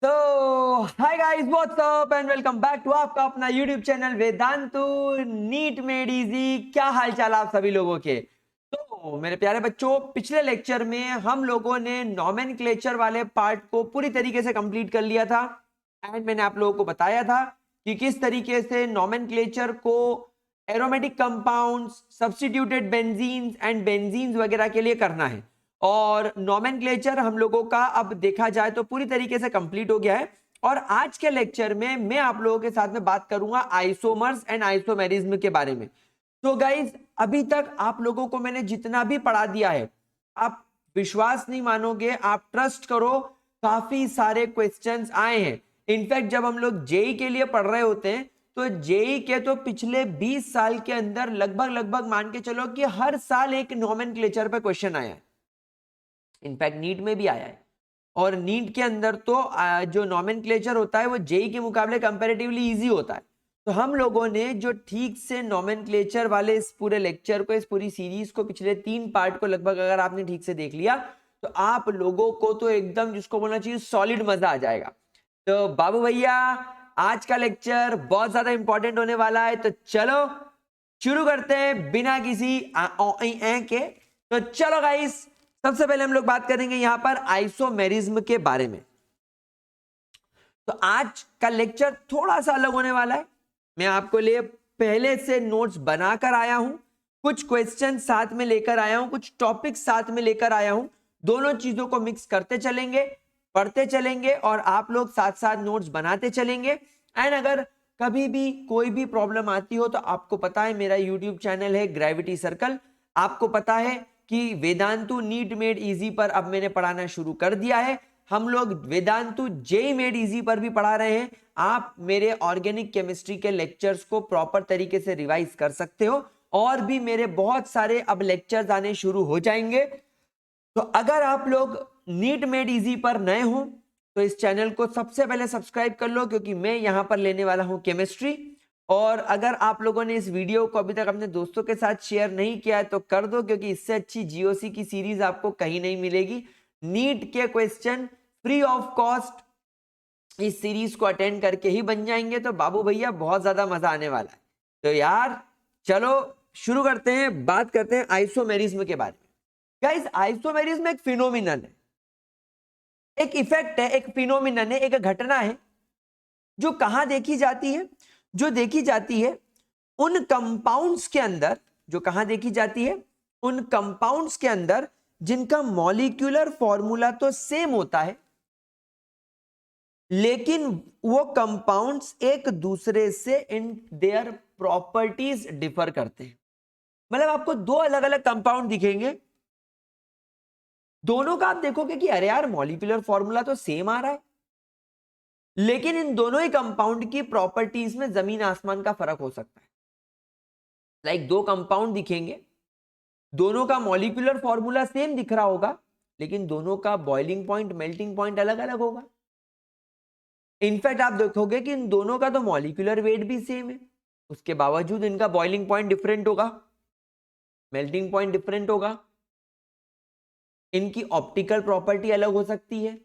तो hi guys, what's up and welcome back to आपका अपना YouTube channel Vedantu NEET made easy. क्या हाल चाल आप सभी लोगों के। तो मेरे प्यारे बच्चों, पिछले लेक्चर में हम लोगों ने नॉमेनक्लेचर वाले पार्ट को पूरी तरीके से कंप्लीट कर लिया था एंड मैंने आप लोगों को बताया था कि किस तरीके से नॉमेनक्लेचर को aromatic compounds, substituted benzenes and benzenes वगैरह के लिए करना है। और नॉमेनक्लेचर हम लोगों का अब देखा जाए तो पूरी तरीके से कंप्लीट हो गया है। और आज के लेक्चर में मैं आप लोगों के साथ में बात करूंगा आइसोमर्स एंड आइसोमेरिज्म के बारे में। तो गाइज, अभी तक आप लोगों को मैंने जितना भी पढ़ा दिया है, आप विश्वास नहीं मानोगे, आप ट्रस्ट करो, काफी सारे क्वेश्चंस आए हैं। इनफैक्ट जब हम लोग जेई के लिए पढ़ रहे होते हैं तो जेई के तो पिछले 20 साल के अंदर लगभग मान के चलो कि हर साल एक नॉमेनक्लेचर पे क्वेश्चन आया है। इनफैक्ट नीट में भी आया है। और नीट के अंदर तो जो नॉमेनक्लेचर होता है वो जेई के मुकाबले कंपैरेटिवली इजी होता है। तो हम लोगों ने जो ठीक से नॉमेनक्लेचर वाले इस पूरे लेक्चर को, इस पूरी सीरीज को, पिछले 3 पार्ट को लगभग अगर आपने ठीक से देख लिया तो आप लोगों को तो एकदम, जिसको बोलना चाहिए, सॉलिड मजा आ जाएगा। तो बाबू भैया, आज का लेक्चर बहुत ज्यादा इंपॉर्टेंट होने वाला है, तो चलो शुरू करते हैं बिना किसी के। तो चलो गाइस, सबसे पहले हम लोग बात करेंगे यहां पर आइसोमेरिज्म के बारे में। तो आज का लेक्चर थोड़ा सा अलग होने वाला है। मैं आपको लिए पहले से नोट्स बनाकर आया हूं, कुछ क्वेश्चन साथ में लेकर आया हूं, कुछ टॉपिक साथ में लेकर आया हूं। दोनों चीजों को मिक्स करते चलेंगे, पढ़ते चलेंगे और आप लोग साथ साथ नोट्स बनाते चलेंगे। एंड अगर कभी भी कोई भी प्रॉब्लम आती हो तो आपको पता है मेरा यूट्यूब चैनल है ग्रेविटी सर्कल। आपको पता है कि वेदांतु नीट मेड इजी पर अब मैंने पढ़ाना शुरू कर दिया है। हम लोग वेदांतु जेई मेड इजी पर भी पढ़ा रहे हैं। आप मेरे ऑर्गेनिक केमिस्ट्री के लेक्चर्स को प्रॉपर तरीके से रिवाइज कर सकते हो और भी मेरे बहुत सारे अब लेक्चर्स आने शुरू हो जाएंगे। तो अगर आप लोग नीट मेड इजी पर नए हो तो इस चैनल को सबसे पहले सब्सक्राइब कर लो, क्योंकि मैं यहां पर लेने वाला हूं केमिस्ट्री। और अगर आप लोगों ने इस वीडियो को अभी तक अपने दोस्तों के साथ शेयर नहीं किया है तो कर दो, क्योंकि इससे अच्छी जीओसी की सीरीज आपको कहीं नहीं मिलेगी। नीट के क्वेश्चन फ्री ऑफ कॉस्ट इस सीरीज को अटेंड करके ही बन जाएंगे। तो बाबू भैया बहुत ज्यादा मजा आने वाला है। तो यार चलो शुरू करते हैं, बात करते हैं आइसोमेरिज्म के बारे में। गाइस, आइसोमेरिज्म एक फिनोमिनन है, एक इफेक्ट है, एक फिनोमिनन है, एक घटना है जो कहां देखी जाती है। जो देखी जाती है उन कंपाउंड्स के अंदर, जो कहां देखी जाती है उन कंपाउंड्स के अंदर जिनका मॉलिक्यूलर फॉर्मूला तो सेम होता है, लेकिन वो कंपाउंड्स एक दूसरे से इन देयर प्रॉपर्टीज डिफर करते हैं। मतलब आपको दो अलग अलग कंपाउंड दिखेंगे, दोनों का आप देखोगे कि अरे यार मॉलिक्यूलर फॉर्मूला तो सेम आ रहा है, लेकिन इन दोनों ही कंपाउंड की प्रॉपर्टीज में जमीन आसमान का फर्क हो सकता है। लाइक दो कंपाउंड दिखेंगे, दोनों का मॉलिक्यूलर फॉर्मूला सेम दिख रहा होगा, लेकिन दोनों का बॉइलिंग पॉइंट, मेल्टिंग पॉइंट अलग अलग होगा। इनफैक्ट आप देखोगे कि इन दोनों का तो मॉलिक्यूलर वेट भी सेम है, उसके बावजूद इनका बॉइलिंग पॉइंट डिफरेंट होगा, मेल्टिंग पॉइंट डिफरेंट होगा, इनकी ऑप्टिकल प्रॉपर्टी अलग हो सकती है,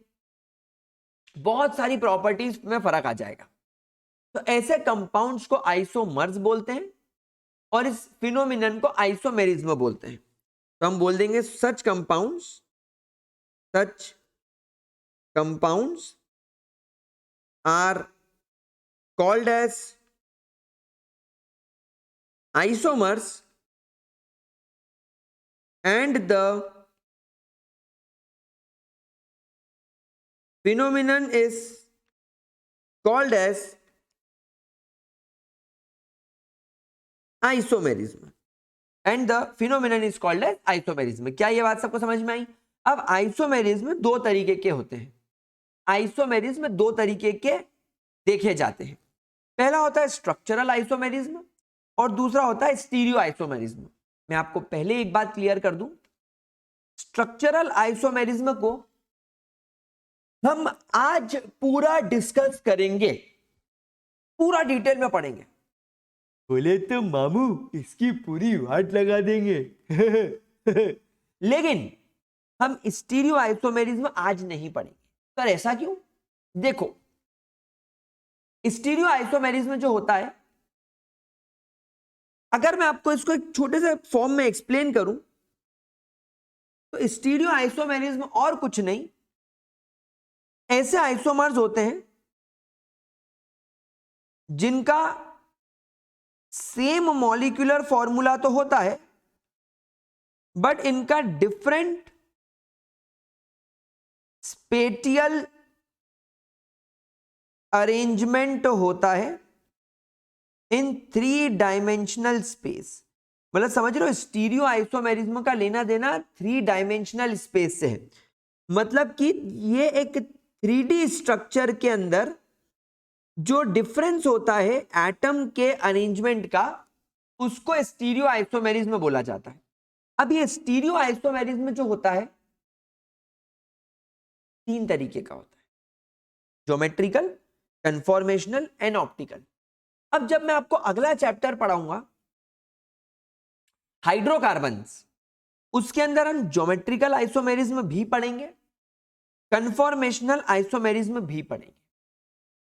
बहुत सारी प्रॉपर्टीज में फर्क आ जाएगा। तो ऐसे कंपाउंड्स को आइसोमर्स बोलते हैं और इस फिनोमिनन को आइसोमेरिज्म बोलते हैं। तो हम बोल देंगे such compounds are called as isomers and the phenomenon is called as isomerism and the phenomenon is called as isomerism। क्या ये बात सबको समझ में आई? अब आइसोमेरिज्म दो तरीके के होते हैं। आइसोमेरिज्म दो तरीके के देखे जाते हैं। पहला होता है स्ट्रक्चरल आइसोमेरिज्म और दूसरा होता है स्टीरियो आइसोमेरिज्म। मैं आपको पहले एक बात क्लियर कर दूं, स्ट्रक्चरल आइसोमेरिज्म को हम आज पूरा डिस्कस करेंगे, पूरा डिटेल में पढ़ेंगे। बोले तो मामू इसकी पूरी वाट लगा देंगे लेकिन हम स्टीरियो आइसोमेरिज्म आज नहीं पढ़ेंगे। सर ऐसा क्यों? देखो स्टीरियो आइसोमेरिज्म जो होता है, अगर मैं आपको इसको एक छोटे से फॉर्म में एक्सप्लेन करूं तो स्टीरियो आइसोमेरिज्म और कुछ नहीं, ऐसे आइसोमर्स होते हैं जिनका सेम मॉलिक्यूलर फॉर्मूला तो होता है बट इनका डिफरेंट स्पेटियल अरेंजमेंट होता है इन 3 डायमेंशनल स्पेस। मतलब समझ रहे हो, स्टीरियो आइसोमेरिज्म का लेना देना 3 डायमेंशनल स्पेस से है। मतलब कि ये एक 3D स्ट्रक्चर के अंदर जो डिफरेंस होता है एटम के अरेंजमेंट का, उसको स्टीरियो आइसोमेरिज्म बोला जाता है। अब ये स्टीरियो आइसोमेरिज्म जो होता है 3 तरीके का होता है, ज्योमेट्रिकल, कन्फॉर्मेशनल एंड ऑप्टिकल। अब जब मैं आपको अगला चैप्टर पढ़ाऊंगा हाइड्रोकार्बन्स, उसके अंदर हम ज्योमेट्रिकल आइसोमेरिज्म भी पढ़ेंगे, कन्फॉर्मेशनल आइसोमेरिज्म भी पढ़ेंगे।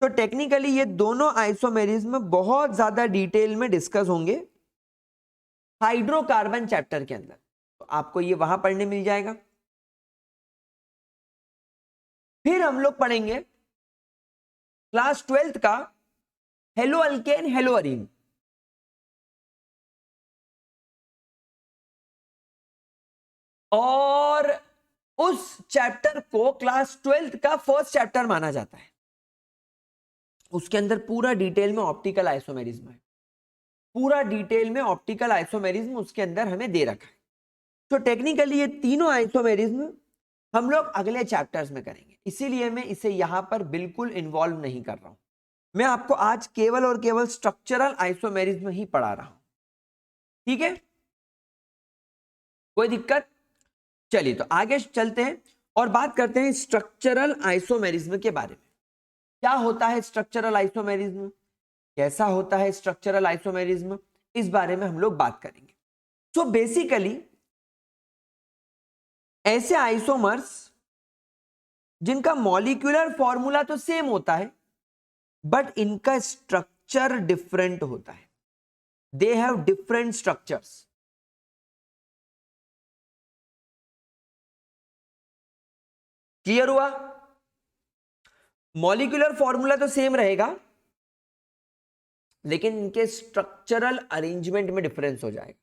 तो टेक्निकली ये दोनों आइसोमेरिज्म बहुत ज्यादा डिटेल में डिस्कस होंगे हाइड्रोकार्बन चैप्टर के अंदर, तो आपको ये वहां पढ़ने मिल जाएगा। फिर हम लोग पढ़ेंगे क्लास 12th का हेलो अल्केन हेलो अरीन। और उस चैप्टर को क्लास 12th का फर्स्ट चैप्टर माना जाता है। उसके अंदर पूरा डिटेल में ऑप्टिकल आइसोमेरिज्म है, पूरा डिटेल में ऑप्टिकल आइसोमेरिज्म उसके अंदर हमें दे रखा है। तो टेक्निकली ये तीनों आइसोमेरिज्म हम लोग अगले चैप्टर्स में करेंगे, इसीलिए मैं इसे यहां पर बिल्कुल इन्वॉल्व नहीं कर रहा हूं। मैं आपको आज केवल और केवल स्ट्रक्चरल आइसोमेरिज्म ही पढ़ा रहा हूं, ठीक है? कोई दिक्कत? चलिए तो आगे चलते हैं और बात करते हैं स्ट्रक्चरल आइसोमेरिज्म के बारे में। क्या होता है स्ट्रक्चरल आइसोमेरिज्म, कैसा होता है स्ट्रक्चरल आइसोमेरिज्म, इस बारे में हम लोग बात करेंगे। सो बेसिकली ऐसे आइसोमर्स जिनका मॉलिक्यूलर फॉर्मूला तो सेम होता है बट इनका स्ट्रक्चर डिफरेंट होता है, they have different structures. Clear हुआ? मॉलिक्यूलर फॉर्मूला तो सेम रहेगा लेकिन इनके स्ट्रक्चरल अरेंजमेंट में डिफरेंस हो जाएगा,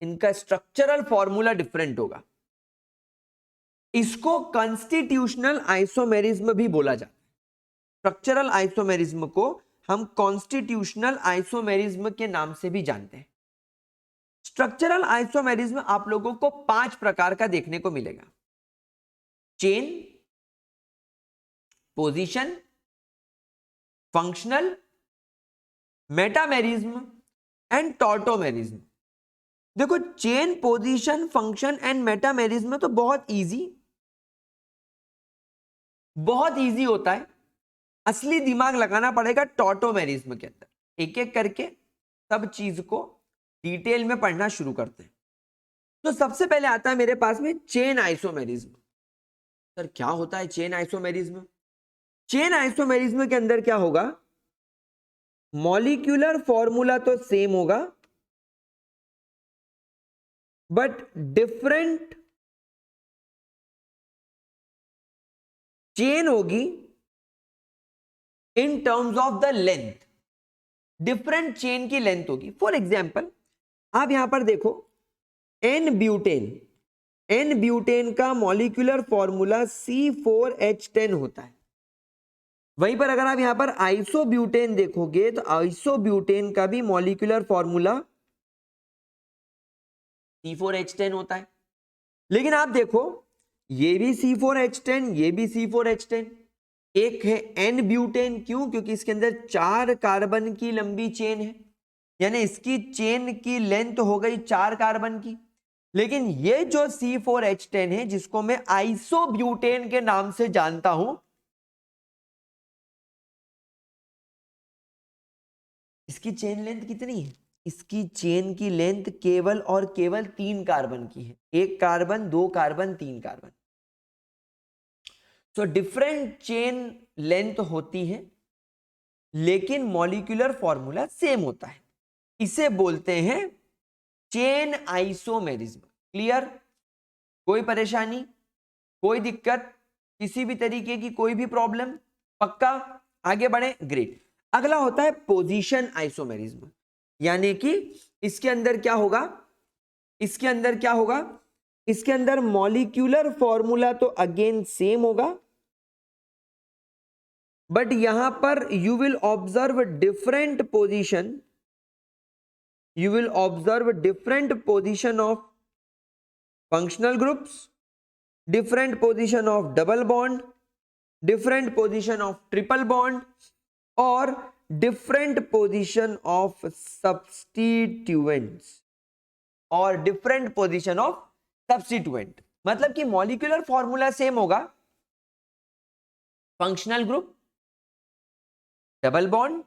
इनका स्ट्रक्चरल फॉर्मूला डिफरेंट होगा। इसको कॉन्स्टिट्यूशनल आइसोमेरिज्म भी बोला जाता है। स्ट्रक्चरल आइसोमेरिज्म को हम कॉन्स्टिट्यूशनल आइसोमेरिज्म के नाम से भी जानते हैं। स्ट्रक्चरल आइसोमेरिज्म आप लोगों को 5 प्रकार का देखने को मिलेगा: chain, position, functional, metamerism and tautomerism. देखो chain, position, function and metamerism तो बहुत इजी होता है। असली दिमाग लगाना पड़ेगा टॉर्टोमेरिज्म के अंदर, एक एक करके सब चीज को डिटेल में पढ़ना शुरू करते हैं। तो सबसे पहले आता है मेरे पास में चेन आइसोमेरिज्म। सर क्या होता है चेन आइसोमेरिज्म? चेन आइसोमेरिज्म के अंदर क्या होगा, मॉलिक्यूलर फॉर्मूला तो सेम होगा बट डिफरेंट चेन होगी in terms of the length, different chain की लेंथ होगी। फॉर एग्जाम्पल आप यहां पर देखो एन ब्यूटेन का मॉलिक्यूलर फॉर्मूला C4H10 होता है। वहीं पर अगर आप यहां पर आइसोब्यूटेन देखोगे तो आइसोब्यूटेन का भी मॉलिक्यूलर फॉर्मूला C4H10 होता है। लेकिन आप देखो ये भी C4H10, ये भी C4H10, एक है एन ब्यूटेन। क्यों? क्योंकि इसके अंदर 4 कार्बन की लंबी चेन है, यानी इसकी चेन की लेंथ हो गई 4 कार्बन की। लेकिन ये जो C4H10 है जिसको मैं आइसोब्यूटेन के नाम से जानता हूं, इसकी चेन लेंथ कितनी है? इसकी चेन की लेंथ केवल और केवल 3 कार्बन की है, 1 carbon, 2 carbon, 3 carbon. So different chain length होती है लेकिन मॉलिक्यूलर फॉर्मूला सेम होता है, इसे बोलते हैं चेन आइसोमेरिज्म। क्लियर? कोई परेशानी, कोई दिक्कत, किसी भी तरीके की कोई भी प्रॉब्लम? पक्का? आगे बढ़े, ग्रेट। अगला होता है पोजीशन आइसोमेरिज्म, यानी कि इसके अंदर क्या होगा, इसके अंदर क्या होगा, इसके अंदर मॉलिक्यूलर फॉर्मूला तो अगेन सेम होगा, बट यहां पर you will observe different position, you will observe different position of functional groups, different position of double bond, different position of triple bond और different position of substituents और different position of substituent। मतलब कि molecular formula same होगा, functional group, double bond,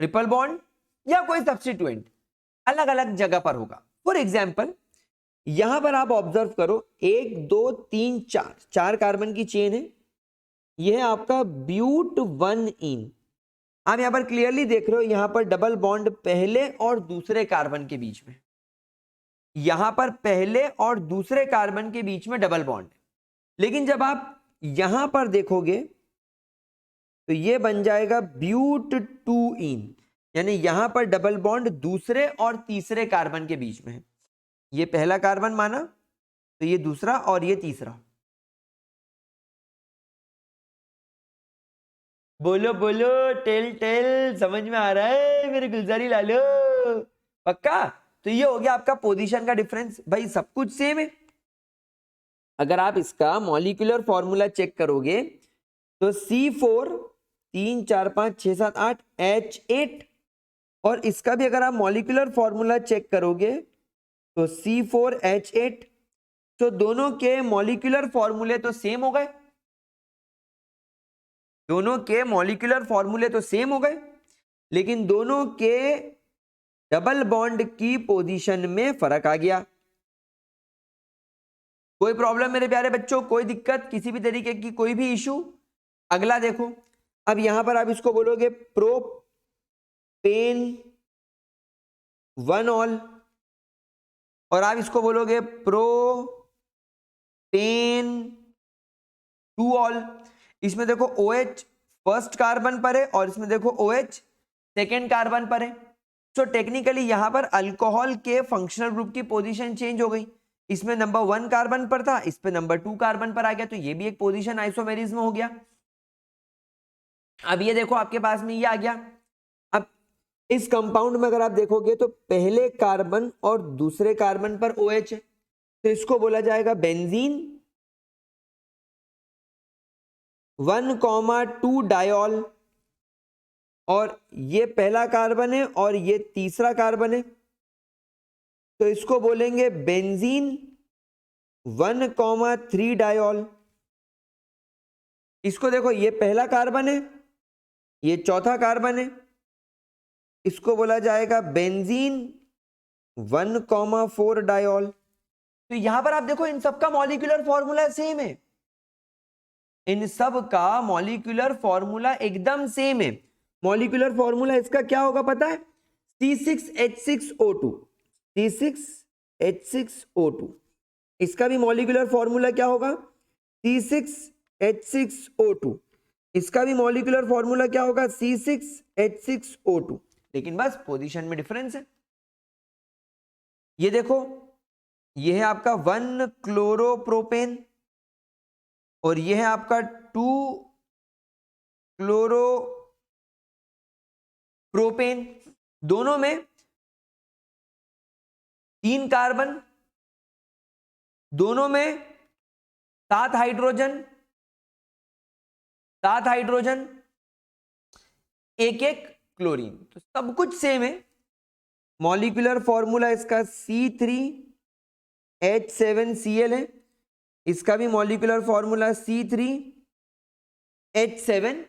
triple bond या कोई substituent अलग अलग जगह पर होगा। फॉर एग्जाम्पल यहां पर आप ऑब्जर्व करो, 1 2 3 4 4 कार्बन की चेन है, यह है आपका ब्यूट 1इन। आप यहां पर क्लियरली देख रहे हो, यहां पर डबल बॉन्ड पहले और दूसरे कार्बन के बीच में, यहां पर पहले और दूसरे कार्बन के बीच में डबल बॉन्ड। लेकिन जब आप यहां पर देखोगे तो यह बन जाएगा ब्यूट 2इन, यानी यहां पर डबल बॉन्ड दूसरे और तीसरे कार्बन के बीच में है। ये पहला कार्बन माना तो ये दूसरा और ये तीसरा। बोलो बोलो, टेल टेल, समझ में आ रहा है मेरे गुलजारी लालो? पक्का? तो ये हो गया आपका पोजीशन का डिफरेंस। भाई सब कुछ सेम है। अगर आप इसका मॉलिक्यूलर फॉर्मूला चेक करोगे तो C4 3 4 5 6 7 8 H8, और इसका भी अगर आप मॉलिक्यूलर फॉर्मूला चेक करोगे तो C4H8। तो दोनों के मॉलिक्यूलर फॉर्मूले तो सेम हो गए, दोनों के मॉलिक्यूलर फॉर्मूले तो सेम हो गए, लेकिन दोनों के डबल बॉन्ड की पोजीशन में फर्क आ गया। कोई प्रॉब्लम मेरे प्यारे बच्चों? कोई दिक्कत, किसी भी तरीके की कोई भी इशू? अगला देखो, अब यहां पर आप इसको बोलोगे प्रोपेन 1 ऑल, और आप इसको बोलोगे प्रोपेन 2 ऑल। इसमें देखो OH फर्स्ट कार्बन पर है और इसमें देखो OH सेकेंड कार्बन पर है। सो टेक्निकली यहां पर अल्कोहल के फंक्शनल ग्रुप की पोजीशन चेंज हो गई। इसमें नंबर 1 कार्बन पर था, इस पे नंबर 2 कार्बन पर आ गया, तो ये भी एक पोजीशन आइसोमेरिज्म हो गया। अब ये देखो आपके पास में ये आ गया। अब इस कंपाउंड में अगर आप देखोगे तो पहले कार्बन और दूसरे कार्बन पर OH है, तो इसको बोला जाएगा बेंजीन 1,2 डायोल, और ये पहला कार्बन है और ये तीसरा कार्बन है, तो इसको बोलेंगे बेंजीन 1,3 डायोल। इसको देखो, ये पहला कार्बन है, ये चौथा कार्बन है, इसको बोला जाएगा बेंजीन 1,4 डायोल। तो यहां पर आप देखो इन सब का मॉलिक्यूलर फॉर्मूला सेम है, इन सब का मॉलिक्यूलर फॉर्मूला एकदम सेम है। मॉलिक्यूलर फॉर्मूला इसका क्या होगा पता है? C6H6O2, C6H6O2। इसका भी मॉलिक्यूलर फॉर्मूला क्या होगा? C6H6O2। इसका भी मॉलिक्यूलर फॉर्मूला क्या होगा? C6H6O2। लेकिन बस पोजीशन में डिफरेंस है। ये देखो, ये है आपका 1 क्लोरोप्रोपेन और ये है आपका 2 क्लोरोप्रोपेन। दोनों में 3 कार्बन, दोनों में 7 हाइड्रोजन, 7 हाइड्रोजन, एक एक क्लोरीन, तो सब कुछ सेम है। मॉलिक्यूलर फॉर्मूला इसका C3H7Cl है, इसका भी मॉलिक्यूलर फॉर्मूला C3H7Cl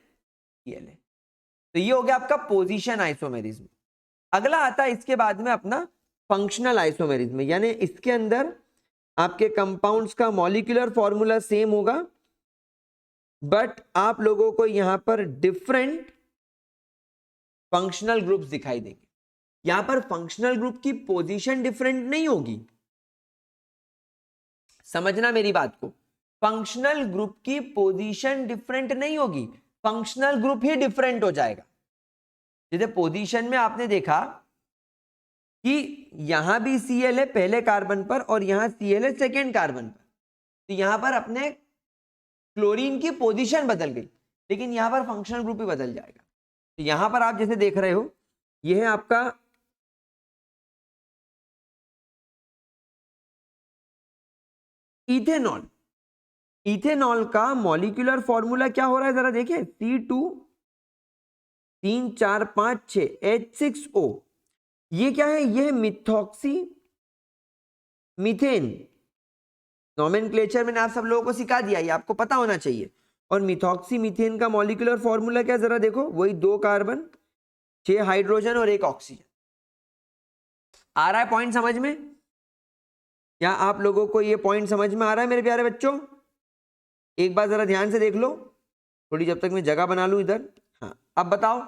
है। तो ये हो गया आपका पोजीशन आइसोमेरिज्म। अगला आता है इसके बाद में अपना फंक्शनल आइसोमेरिज्म, यानी इसके अंदर आपके कंपाउंड्स का मॉलिक्यूलर फॉर्मूला सेम होगा बट आप लोगों को यहां पर डिफरेंट फंक्शनल ग्रुप्स दिखाई देंगे। यहां पर फंक्शनल ग्रुप की पोजीशन डिफरेंट नहीं होगी, समझना मेरी बात को। फंक्शनल ग्रुप की पोजीशन डिफरेंट नहीं होगी, फंक्शनल ग्रुप ही डिफरेंट हो जाएगा। जैसे पोजीशन में आपने देखा कि यहां भी Cl है पहले कार्बन पर और यहां Cl है सेकेंड कार्बन पर, तो यहां पर अपने क्लोरीन की पोजीशन बदल गई, लेकिन यहां पर फंक्शनल ग्रुप ही बदल जाएगा। तो यहां पर आप जैसे देख रहे हो, यह है आपका इथेनॉल। इथेनॉल का मॉलिक्यूलर फॉर्मूला क्या हो रहा है जरा देखिए, C2 3 4 5 6 H6O। ये क्या है, ये मिथॉक्सी मीथेन। नोमेनक्लेचर मैंने आप सब लोगों को सिखा दिया, ये आपको पता होना चाहिए। और मिथॉक्सी मीथेन का मॉलिक्यूलर फॉर्मूला क्या जरा देखो, वही 2 कार्बन 6 हाइड्रोजन और 1 ऑक्सीजन। आ रहा है पॉइंट समझ में? क्या आप लोगों को ये पॉइंट समझ में आ रहा है मेरे प्यारे बच्चों? एक बार जरा ध्यान से देख लो, थोड़ी जब तक मैं जगह बना लूं इधर। हाँ, अब बताओ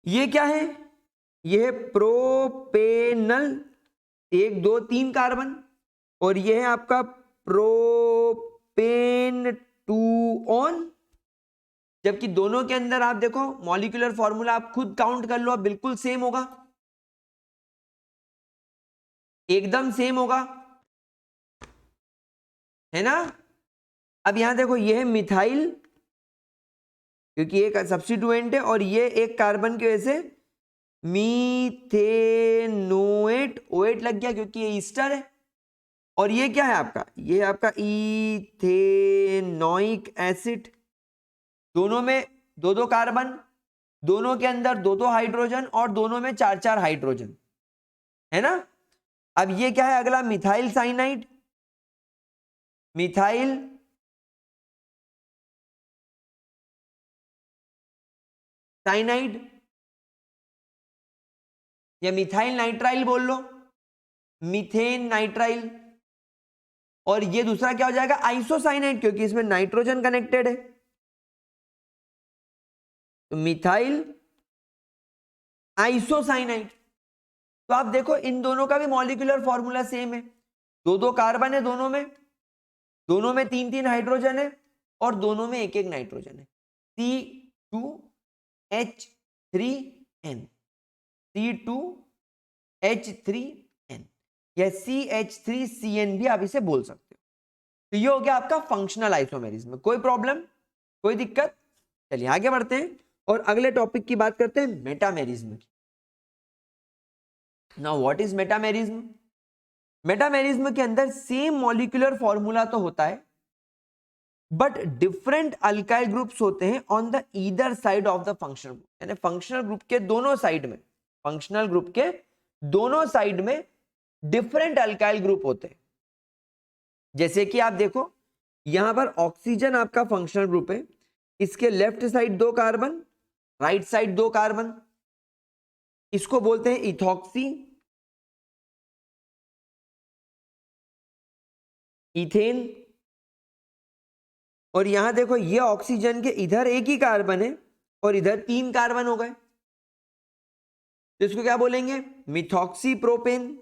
ये क्या है, ये है प्रोपेनल 1 2 3 कार्बन, और ये है आपका प्रोपेन 2 ऑन। जबकि दोनों के अंदर आप देखो मॉलिक्यूलर फॉर्मूला आप खुद काउंट कर लो, अब बिल्कुल सेम होगा, एकदम सेम होगा, है ना। अब यहां देखो ये है मिथाइल, क्योंकि एक सब्स्टिट्यूएंट है, और ये एक कार्बन की वजह से मीथेनोएट, ओएट लग गया क्योंकि ये ईस्टर है। और ये क्या है आपका, ये है आपका इथेनोइक एसिड। दोनों में 2 2 कार्बन, दोनों के अंदर 2 2 हाइड्रोजन, और दोनों में 4 4 हाइड्रोजन, है ना। अब ये क्या है अगला, मिथाइल साइनाइड। मिथाइल साइनाइड या मिथाइल नाइट्राइल बोल लो, मीथेन नाइट्राइल। और ये दूसरा क्या हो जाएगा, आइसोसाइनाइड, क्योंकि इसमें नाइट्रोजन कनेक्टेड है। तो मिथाइल आइसोसाइनाइड। तो आप देखो इन दोनों का भी मॉलिक्यूलर फॉर्मूला सेम है, 2 2 कार्बन है दोनों में 3 3 हाइड्रोजन है, और दोनों में 1 1 नाइट्रोजन है। C2H3N, C2H3N या CH3CN भी आप इसे बोल सकते हो। तो ये हो गया आपका फंक्शनल आइसोमेरिज्म। कोई प्रॉब्लम, कोई दिक्कत? चलिए आगे बढ़ते हैं और अगले टॉपिक की बात करते हैं, मेटामेरिज्म की। Now what is metamerism? Metamerism के अंदर सेम मॉलिक्यूलर फॉर्मूला तो होता है, बट डिफरेंट अल्काइल ग्रुप्स होते हैं on the either side of the functional group. यानी फंक्शनल ग्रुप के दोनों साइड में, फंक्शनल ग्रुप के दोनों साइड में डिफरेंट अल्काइल ग्रुप होते हैं। जैसे कि आप देखो यहां पर ऑक्सीजन आपका फंक्शनल ग्रुप है, इसके left side 2 carbon, right side 2 carbon, इसको बोलते हैं इथॉक्सी इथेन। और यहां देखो ये ऑक्सीजन के इधर 1 ही कार्बन है और इधर 3 कार्बन हो गए, तो इसको क्या बोलेंगे, मिथॉक्सी प्रोपेन,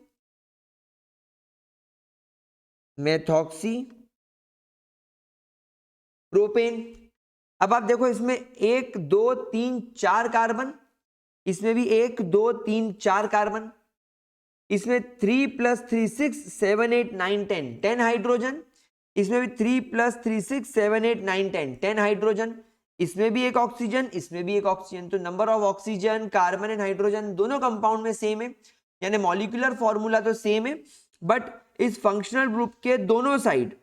मेथॉक्सी प्रोपेन। अब आप देखो इसमें 1 2 3 4 कार्बन, इसमें भी 1 2 3 4 कार्बन, इसमें 3 + 3 6 7 8 9 10 10 हाइड्रोजन, इसमें भी 3 + 3 6 7 8 9 10 10 हाइड्रोजन, इसमें भी एक ऑक्सीजन, इसमें भी एक ऑक्सीजन। तो number of oxygen, carbon and hydrogen दोनों कंपाउंड में सेम है, यानी मॉलिक्यूलर फॉर्मूला तो सेम है, बट इस फंक्शनल ग्रुप के दोनों साइड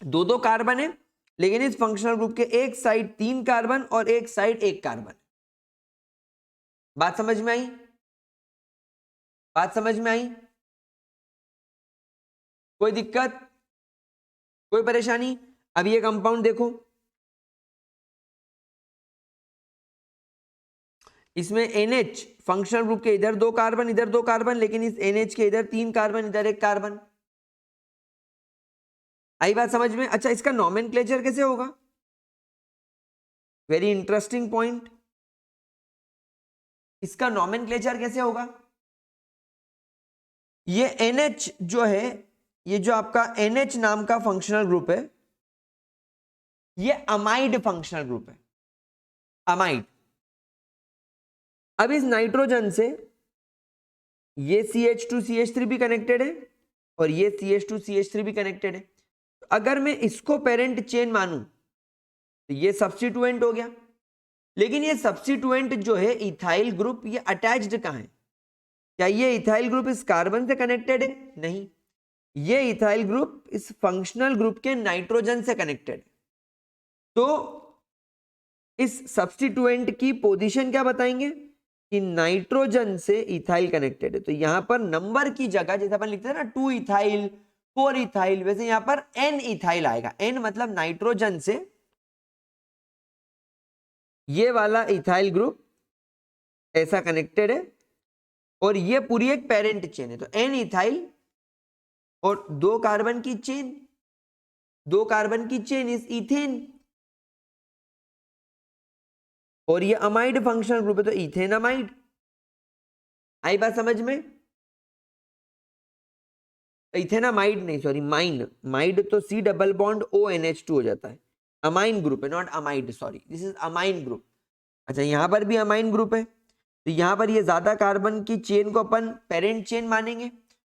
2 2 कार्बन है, लेकिन इस फंक्शनल ग्रुप के एक साइड 3 कार्बन और एक साइड 1 कार्बन। बात समझ में आई? बात समझ में आई? कोई दिक्कत, कोई परेशानी? अब ये कंपाउंड देखो, इसमें NH फंक्शनल ग्रुप के इधर 2 कार्बन इधर 2 कार्बन, लेकिन इस NH के इधर 3 कार्बन इधर 1 कार्बन। आई बात समझ में? अच्छा, इसका नॉमेनक्लेचर कैसे होगा? Very interesting point. इसका नॉमेनक्लेचर कैसे होगा? ये NH जो है, ये जो आपका NH नाम का फंक्शनल ग्रुप है, ये अमाइड फंक्शनल ग्रुप है, अमाइड। अब इस नाइट्रोजन से ये CH2CH3 भी कनेक्टेड है और ये CH2CH3 भी कनेक्टेड है। तो अगर मैं इसको पेरेंट चेन मानूं तो ये सब्स्टिट्यूएंट हो गया, लेकिन ये सब्स्टिट्यूएंट जो है इथाइल ग्रुप, ये अटैच्ड कहां है? क्या ये इथाइल ग्रुप इस कार्बन से कनेक्टेड है? नहीं, ये इथाइल ग्रुप इस फंक्शनल ग्रुप के नाइट्रोजन से कनेक्टेड है। तो इस सब्स्टिट्यूएंट की पोजीशन क्या बताएंगे कि नाइट्रोजन से इथाइल कनेक्टेड है। तो यहां पर नंबर की जगह जैसे अपन लिखते हैं ना 2 इथाइल 4 इथाइल, वैसे यहां पर N इथाइल आएगा। N मतलब नाइट्रोजन से ये वाला इथाइल ग्रुप ऐसा कनेक्टेड है और ये पूरी एक पेरेंट चेन है। तो N इथाइल और 2 कार्बन की चेन, 2 कार्बन की चेन इस इथेन, और ये अमाइड फंक्शनल ग्रुप है तो इथेन अमाइड। आई बात समझ में? इथेनामाइड नहीं, सॉरी, माइन, माइड तो C डबल बॉन्ड ONH2 हो जाता है। अमाइन ग्रुप है, not amide, sorry, this is amine group. अच्छा, यहां पर भी अमाइन ग्रुप है, तो यहां पर ये ज्यादा कार्बन की चेन को अपन पेरेंट चेन मानेंगे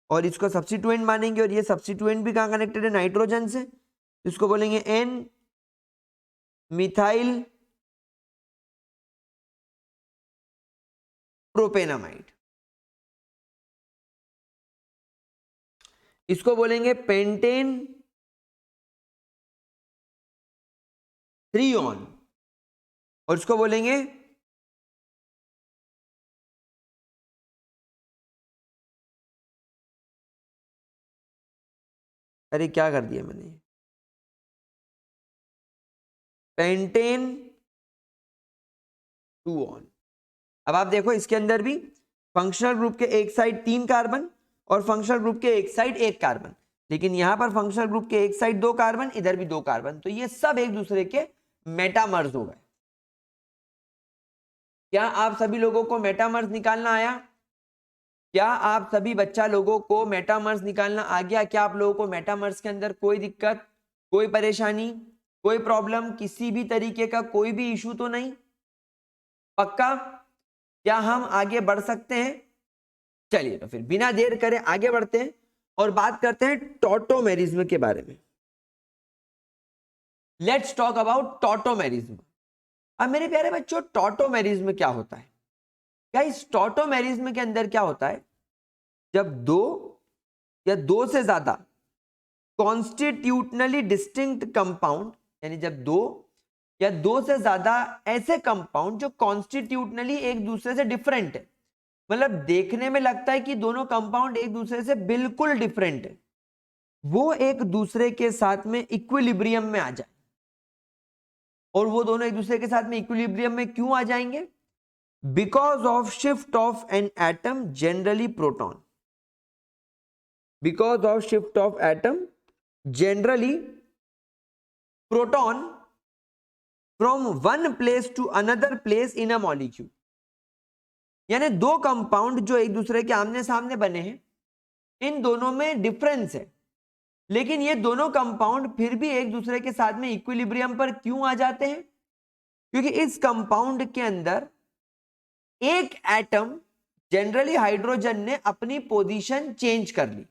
और इसको सब्स्टिट्यूएंट मानेंगे, और ये सब्स्टिट्यूएंट भी कहां कनेक्टेड है? नाइट्रोजन से। इसको बोलेंगे N मिथाइल प्रोपेनामाइड। इसको बोलेंगे पेंटेन 3 ऑन, और इसको बोलेंगे अरे क्या कर दिया मैंने, पेंटेन 2 ऑन। अब आप देखो इसके अंदर भी फंक्शनल ग्रुप के एक साइड 3 कार्बन और फंक्शनल ग्रुप के एक साइड 1 कार्बन, लेकिन यहां पर फंक्शनल ग्रुप के एक साइड 2 कार्बन, इधर भी 2 कार्बन, तो ये सब एक दूसरे के मेटामर्स हो गए। क्या आप सभी लोगों को मेटामर्स निकालना आया? क्या आप सभी बच्चा लोगों को मेटामर्स निकालना आ गया? क्या आप लोगों को मेटामर्स के अंदर कोई दिक्कत, कोई परेशानी, कोई प्रॉब्लम, किसी भी तरीके का कोई भी इशू तो नहीं? पक्का? क्या हम आगे बढ़ सकते हैं? चलिए, तो फिर बिना देर करे आगे बढ़ते हैं और बात करते हैं टॉटोमेरिज्म के बारे में। Let's talk about tautomerism. अब मेरे प्यारे बच्चों, टॉटोमेरिज्म क्या होता है? गाइस, टॉटोमेरिज्म के अंदर क्या होता है, जब 2 या 2 से ज्यादा कॉन्स्टिट्यूशनली डिस्टिंक्ट कंपाउंड, यानी जब 2 या 2 से ज्यादा ऐसे कंपाउंड जो कॉन्स्टिट्यूशनली एक दूसरे से डिफरेंट है, मतलब देखने में लगता है कि दोनों कंपाउंड एक दूसरे से बिल्कुल डिफरेंट है, वो एक दूसरे के साथ में इक्विलिब्रियम में आ जाए। और वो दोनों एक दूसरे के साथ में इक्विलिब्रियम में क्यों आ जाएंगे? Because of shift of an atom, generally proton. Because of shift of atom, generally proton, from one place to another place in a molecule. यानी 2 कंपाउंड जो एक दूसरे के आमने सामने बने हैं, इन दोनों में डिफरेंस है, लेकिन ये दोनों कंपाउंड फिर भी एक दूसरे के साथ में इक्विलिब्रियम पर क्यों आ जाते हैं? क्योंकि इस कंपाउंड के अंदर एक एटम, जनरली हाइड्रोजन ने अपनी पोजीशन चेंज कर ली,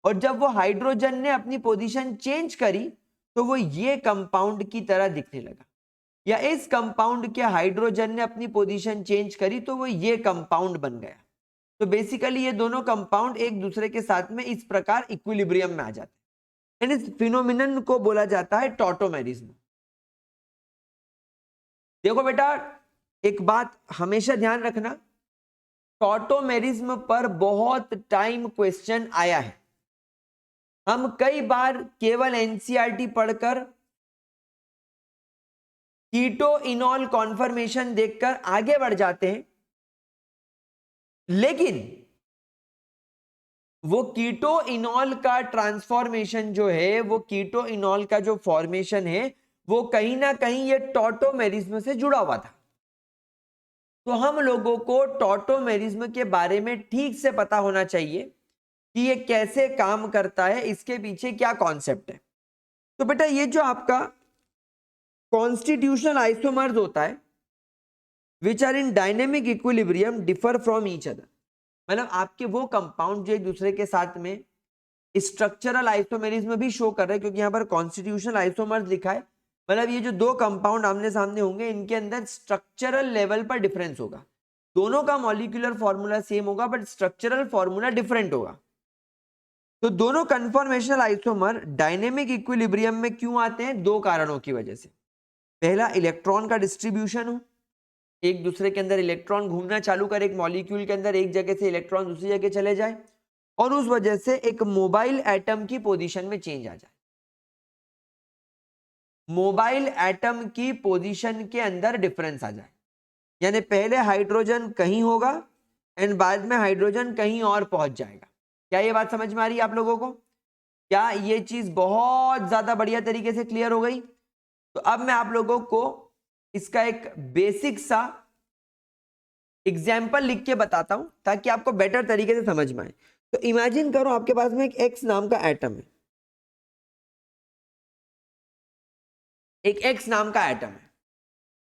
और जब वो हाइड्रोजन ने अपनी पोजीशन चेंज करी तो वो ये कंपाउंड की तरह दिखने लगा, या इस कंपाउंड के हाइड्रोजन ने अपनी पोजीशन चेंज करी तो वो ये कंपाउंड बन गया। तो बेसिकली ये दोनों कंपाउंड एक दूसरे के साथ में इस प्रकार इक्विलिब्रियम में आ जाते हैं। इस फिनोमिनन को बोला जाता है टॉटोमेरिज्म। देखो बेटा, एक बात हमेशा ध्यान रखना, टॉटोमेरिज्म पर बहुत टाइम क्वेश्चन आया है। हम कई बार केवल एनसीईआरटी पढ़कर कीटो इनॉल कॉन्फर्मेशन देखकर आगे बढ़ जाते हैं, लेकिन वो कीटोइनॉल का ट्रांसफॉर्मेशन जो है, वो कीटोइनॉल का जो फॉर्मेशन है, वो कहीं ना कहीं ये टॉटोमेरिज्म से जुड़ा हुआ था। तो हम लोगों को टॉटोमेरिज्म के बारे में ठीक से पता होना चाहिए कि ये कैसे काम करता है, इसके पीछे क्या कॉन्सेप्ट है। तो बेटा ये जो आपका कॉन्स्टिट्यूशनल आइसोमर्स होता है which are in dynamic equilibrium differ from each other, मतलब आपके वो कंपाउंड जो एक दूसरे के साथ में स्ट्रक्चरल आइसोमेरिज्म भी शो कर रहे हैं, क्योंकि यहां पर कॉन्स्टिट्यूशनल आइसोमर्स लिखा है, मतलब ये जो दो कंपाउंड आमने सामने होंगे इनके अंदर स्ट्रक्चरल लेवल पर डिफरेंस होगा। दोनों का मॉलिक्यूलर फॉर्मूला सेम होगा बट स्ट्रक्चरल फॉर्मूला डिफरेंट होगा। तो दोनों कन्फॉर्मेशनल आइसोमर डायनेमिक इक्विलिब्रियम में क्यों आते हैं? दो कारणों की वजह से। पहला, इलेक्ट्रॉन का डिस्ट्रीब्यूशन हो, एक दूसरे के अंदर इलेक्ट्रॉन घूमना चालू करे, एक मॉलिक्यूल के अंदर एक जगह से इलेक्ट्रॉन दूसरी जगह चले जाए और उस वजह से एक मोबाइल एटम की पोजीशन में चेंज आ जाए। मोबाइल एटम की पोजीशन के अंदर डिफरेंस आ जाए, यानी पहले हाइड्रोजन कहीं होगा एंड बाद में हाइड्रोजन कहीं और पहुंच जाएगा। क्या ये बात समझ में आ रही है आप लोगों को? क्या ये चीज बहुत ज्यादा बढ़िया तरीके से क्लियर हो गई? तो अब मैं आप लोगों को इसका एक बेसिक सा एग्जाम्पल लिख के बताता हूं ताकि आपको बेटर तरीके से समझ में आए। तो इमेजिन करो आपके पास में एक एक्स नाम का एटम है, एक एक्स नाम का एटम है।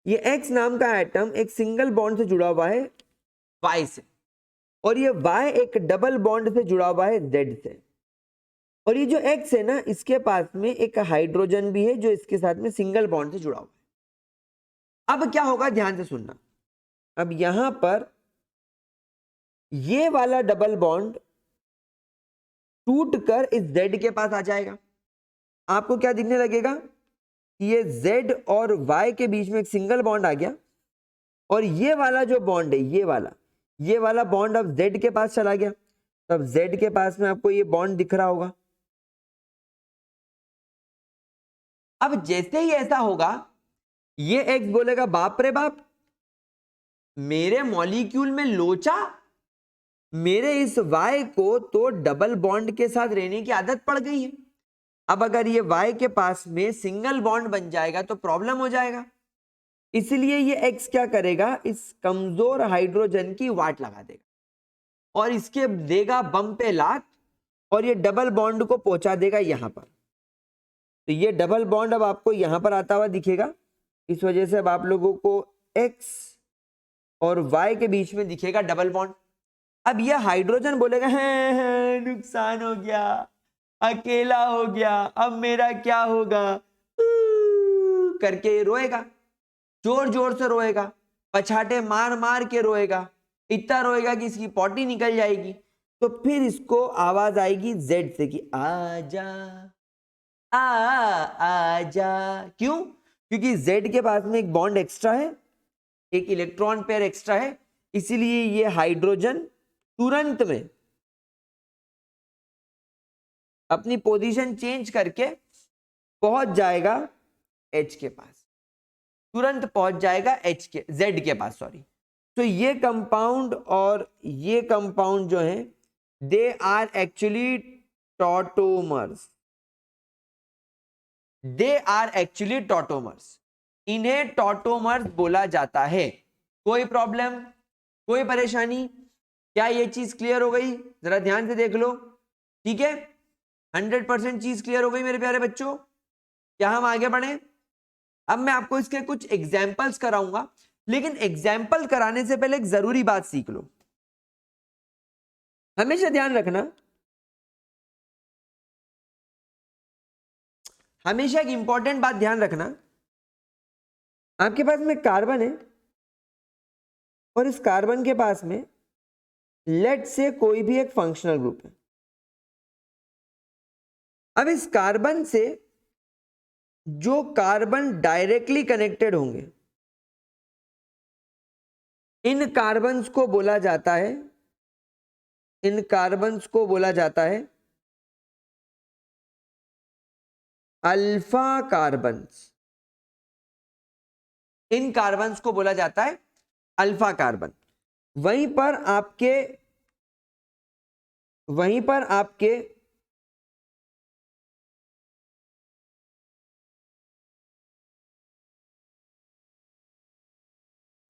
ये एक्स नाम का एटम एक सिंगल बॉन्ड से जुड़ा हुआ है वाई से, और ये वाई एक डबल बॉन्ड से जुड़ा हुआ है जेड से। और ये जो एक्स है ना, इसके पास में एक हाइड्रोजन भी है जो इसके साथ में सिंगल बॉन्ड से जुड़ा हुआ है। अब क्या होगा, ध्यान से सुनना। अब यहां पर ये वाला डबल बॉन्ड टूट कर इस जेड के पास आ जाएगा। आपको क्या दिखने लगेगा कि ये जेड और वाई के बीच में एक सिंगल बॉन्ड आ गया, और ये वाला जो बॉन्ड है, ये वाला बॉन्ड अब जेड के पास चला गया। तब जेड के पास में आपको ये बॉन्ड दिख रहा होगा। अब जैसे ही ऐसा होगा, ये एक्स बोलेगा बाप रे बाप, मेरे मॉलिक्यूल में लोचा, मेरे इस वाई को तो डबल बॉन्ड के साथ रहने की आदत पड़ गई है। अब अगर ये वाई के पास में सिंगल बॉन्ड बन जाएगा तो प्रॉब्लम हो जाएगा। इसलिए ये एक्स क्या करेगा, इस कमजोर हाइड्रोजन की वाट लगा देगा और इसके देगा बम पे लात, और ये डबल बॉन्ड को पहुंचा देगा यहां पर। तो ये डबल बॉन्ड अब आपको यहां पर आता हुआ दिखेगा। इस वजह से अब आप लोगों को एक्स और वाई के बीच में दिखेगा डबल बॉन्ड। अब ये हाइड्रोजन बोलेगा है, नुकसान हो गया, अकेला हो गया, अब मेरा क्या होगा करके रोएगा, जोर जोर से रोएगा, पछाटे मार मार के रोएगा, इतना रोएगा कि इसकी पॉटी निकल जाएगी। तो फिर इसको आवाज आएगी जेड से कि आजा आजा। क्यों? क्योंकि जेड के पास में एक बॉन्ड एक्स्ट्रा है, एक इलेक्ट्रॉन पेयर एक्स्ट्रा है, इसीलिए ये हाइड्रोजन तुरंत में अपनी पोजीशन चेंज करके पहुंच जाएगा एच के पास, तुरंत पहुंच जाएगा एच के जेड के पास, सॉरी। तो ये कंपाउंड और ये कंपाउंड जो है, they are actually tautomers, they are actually tautomers. इन्हें टॉटोमर्स बोला जाता है। कोई प्रॉब्लम, कोई परेशानी? क्या ये चीज क्लियर हो गई? जरा ध्यान से देख लो, ठीक है? 100% चीज क्लियर हो गई मेरे प्यारे बच्चों? क्या हम आगे बढ़े? अब मैं आपको इसके कुछ एग्जाम्पल्स कराऊंगा, लेकिन एग्जाम्पल कराने से पहले एक जरूरी बात सीख लो। हमेशा ध्यान रखना, हमेशा एक इंपॉर्टेंट बात ध्यान रखना। आपके पास में कार्बन है और इस कार्बन के पास में लेट से कोई भी एक फंक्शनल ग्रुप है। अब इस कार्बन से जो कार्बन डायरेक्टली कनेक्टेड होंगे, इन कार्बन्स को बोला जाता है, इन कार्बन्स को बोला जाता है अल्फा कार्बन्स। इन कार्बन्स को बोला जाता है अल्फा कार्बन। वहीं पर आपके वहीं पर आपके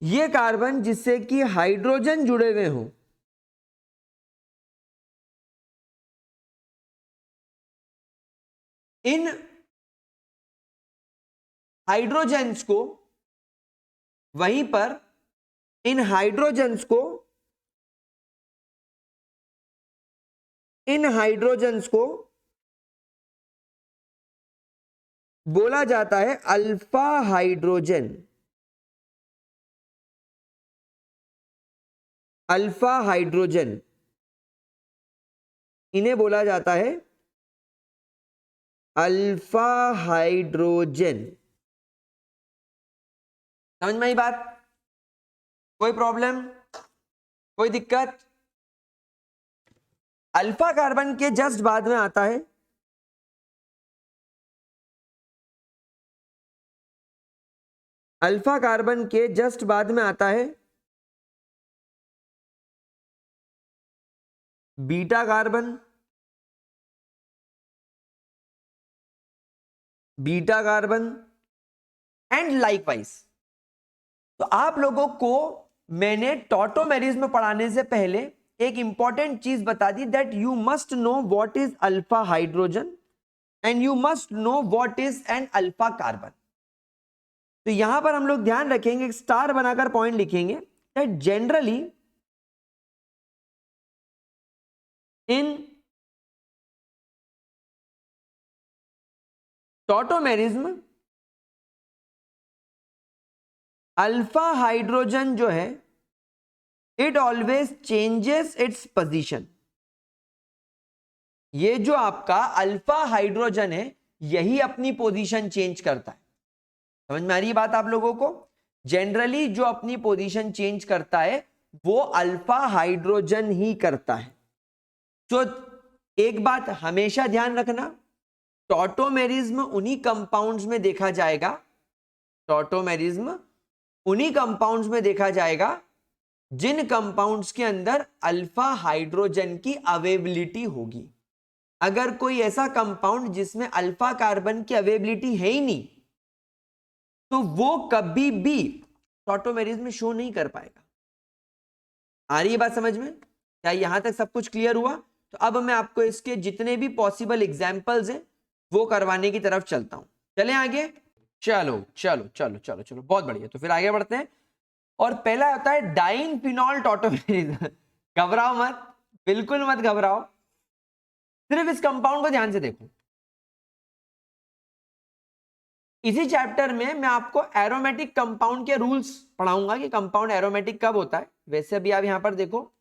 ये कार्बन जिससे कि हाइड्रोजन जुड़े हुए हों, इन हाइड्रोजन्स को, वहीं पर इन हाइड्रोजन्स को, इन हाइड्रोजन्स को बोला जाता है अल्फा हाइड्रोजन। अल्फा हाइड्रोजन इन्हें बोला जाता है अल्फा हाइड्रोजन। समझ में आई बात? कोई प्रॉब्लम, कोई दिक्कत? अल्फा कार्बन के जस्ट बाद में आता है अल्फा कार्बन के जस्ट बाद में आता है beta carbon. Beta carbon and likewise. तो आप लोगों को मैंने टॉटोमेरिज्म पढ़ाने से पहले एक इंपॉर्टेंट चीज बता दी, that you must know what is alpha hydrogen and you must know what is an alpha carbon. तो यहां पर हम लोग ध्यान रखेंगे, एक स्टार बनाकर पॉइंट लिखेंगे, that generally in tautomerism alpha hydrogen जो है it always changes its position. ये जो आपका अल्फा हाइड्रोजन है यही अपनी पोजीशन चेंज करता है। समझ में आ रही है बात आप लोगों को? जनरली जो अपनी पोजीशन चेंज करता है वो अल्फा हाइड्रोजन ही करता है। तो एक बात हमेशा ध्यान रखना, टॉटोमेरिज्म उन्हीं कंपाउंड्स में देखा जाएगा, टॉटोमेरिज्म उन्हीं कंपाउंड्स में देखा जाएगा जिन कंपाउंड्स के अंदर अल्फा हाइड्रोजन की अवेलेबिलिटी होगी। अगर कोई ऐसा कंपाउंड जिसमें अल्फा कार्बन की अवेलेबिलिटी है ही नहीं तो वो कभी भी टॉटोमेरिज्म में शो नहीं कर पाएगा। आ रही है बात समझ में? क्या यहां तक सब कुछ क्लियर हुआ? तो अब मैं आपको इसके जितने भी पॉसिबल एग्जांपल्स हैं वो करवाने की तरफ चलता हूं। चलें आगे? चलो चलो चलो चलो चलो, बहुत बढ़िया। तो फिर आगे बढ़ते हैं और पहला आता है डाइनफिनॉल टॉटोमेरिज्म। घबराओ मत, बिल्कुल मत घबराओ, सिर्फ इस कंपाउंड को ध्यान से देखो। इसी चैप्टर में मैं आपको एरोमेटिक कंपाउंड के रूल्स पढ़ाऊंगा कि कंपाउंड एरोमेटिक कब होता है। वैसे अभी आप यहां पर देखो,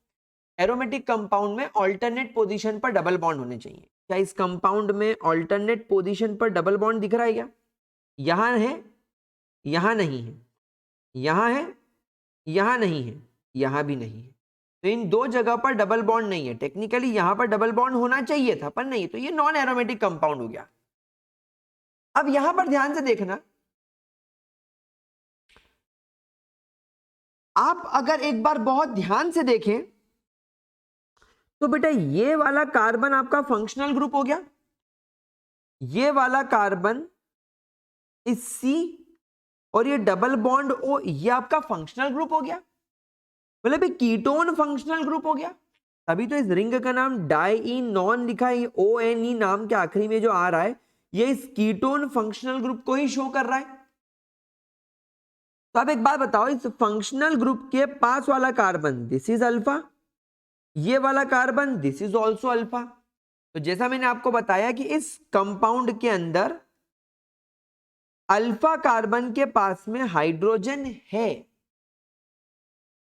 एरोमेटिक कंपाउंड में ऑल्टरनेट पोजीशन पर डबल बॉन्ड होने चाहिए। क्या इस कंपाउंड में ऑल्टरनेट पोजीशन पर डबल बॉन्ड दिख रहा है क्या? यहां है, यहां नहीं है, यहां है, यहां नहीं है, यहां भी नहीं है। तो इन दो जगह पर डबल बॉन्ड नहीं है। टेक्निकली यहां पर डबल बॉन्ड होना चाहिए था पर नहीं, तो ये नॉन एरोमेटिक कंपाउंड हो गया। अब यहां पर ध्यान से देखना, आप अगर एक बार बहुत ध्यान से देखें तो बेटा ये वाला कार्बन आपका फंक्शनल ग्रुप हो गया, ये वाला कार्बन इस सी और ये डबल बॉन्ड ओ, ये आपका फंक्शनल ग्रुप हो गया, मतलब कीटोन फंक्शनल ग्रुप हो गया। तभी तो इस रिंग का नाम डाइनॉन लिखा है, ओ एन ई नाम के आखिरी में जो आ रहा है ये इस कीटोन फंक्शनल ग्रुप को ही शो कर रहा है। तो अब एक बात बताओ, इस फंक्शनल ग्रुप के पास वाला कार्बन दिस इज अल्फा, ये वाला carbon this is also alpha. तो जैसा मैंने आपको बताया कि इस कंपाउंड के अंदर अल्फा कार्बन के पास में हाइड्रोजन है,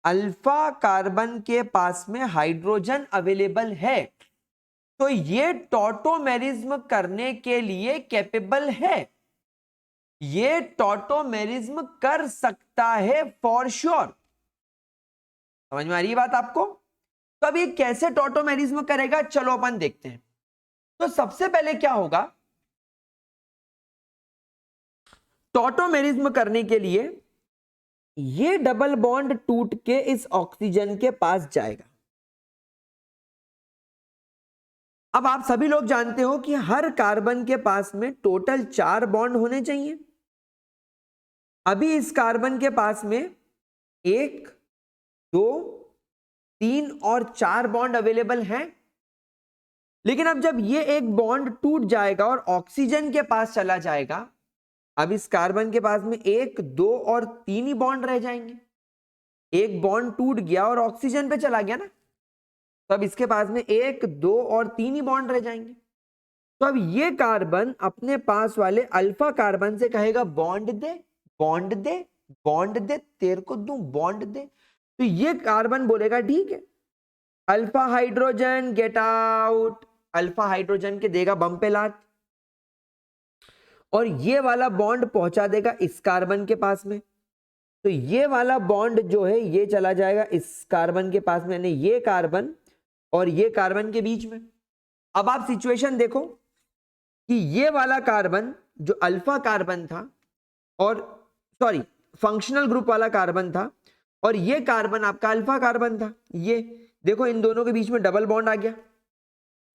अल्फा कार्बन के पास में हाइड्रोजन अवेलेबल है, तो ये टॉटोमेरिज्म करने के लिए कैपेबल है, ये टॉटोमेरिज्म कर सकता है फॉर श्योर। समझ में आ रही है बात आपको? तो अब ये कैसे टॉटोमेरिज्म करेगा चलो अपन देखते हैं। तो सबसे पहले क्या होगा, टॉटोमेरिज्म करने के लिए ये डबल बॉन्ड टूट के इस ऑक्सीजन के पास जाएगा, अब आप सभी लोग जानते हो कि हर कार्बन के पास में टोटल 4 बॉन्ड होने चाहिए। अभी इस कार्बन के पास में 1, 2, 3 और 4 बॉन्ड अवेलेबल हैं। लेकिन अब जब ये एक बॉन्ड टूट जाएगा और ऑक्सीजन के पास चला जाएगा, अब इस कार्बन के पास में 1, 2 और 3 ही बॉन्ड रह जाएंगे। एक बॉन्ड टूट गया और ऑक्सीजन पे चला गया ना, तो अब इसके पास में 1, 2 और 3 ही बॉन्ड रह जाएंगे। तो अब ये कार्बन अपने पास वाले अल्फा कार्बन से कहेगा बॉन्ड दे, बॉन्ड दे, बॉन्ड दे, तेरे को दूं बॉन्ड दे। तो ये कार्बन बोलेगा ठीक है, alpha hydrogen get out, alpha hydrogen के देगा बम पे लात, और ये वाला बॉन्ड पहुंचा देगा इस कार्बन के पास में। तो ये वाला बॉन्ड जो है ये चला जाएगा इस कार्बन के पास में, यानी ये कार्बन और ये कार्बन के बीच में। अब आप सिचुएशन देखो कि ये वाला कार्बन जो अल्फा कार्बन था, और सॉरी फंक्शनल ग्रुप वाला कार्बन था, और ये कार्बन आपका अल्फा कार्बन था। ये देखो इन दोनों के बीच में डबल बॉन्ड आ गया,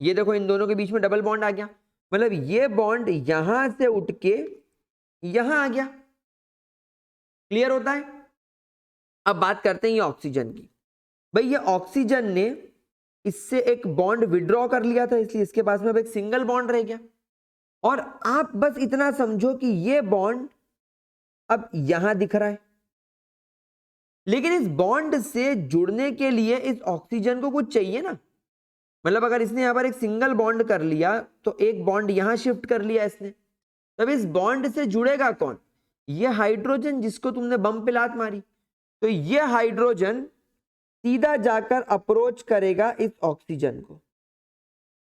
ये देखो इन दोनों के बीच में डबल बॉन्ड आ गया, मतलब ये बॉन्ड यहां से उठ के यहां आ गया। क्लियर होता है? अब बात करते हैं ये ऑक्सीजन की। भाई ये ऑक्सीजन ने इससे एक बॉन्ड विड्रॉ कर लिया था, इसलिए इसके पास में अब एक सिंगल बॉन्ड रह गया। और आप बस इतना समझो कि ये बॉन्ड अब यहां दिख रहा है, लेकिन इस बॉन्ड से जुड़ने के लिए इस ऑक्सीजन को कुछ चाहिए ना। मतलब अगर इसने यहां पर एक सिंगल बॉन्ड कर लिया तो एक बॉन्ड यहां शिफ्ट कर लिया इसने, तब इस बॉन्ड से जुड़ेगा कौन? ये हाइड्रोजन जिसको तुमने बम पे लात मारी। तो ये हाइड्रोजन सीधा जाकर अप्रोच करेगा इस ऑक्सीजन को,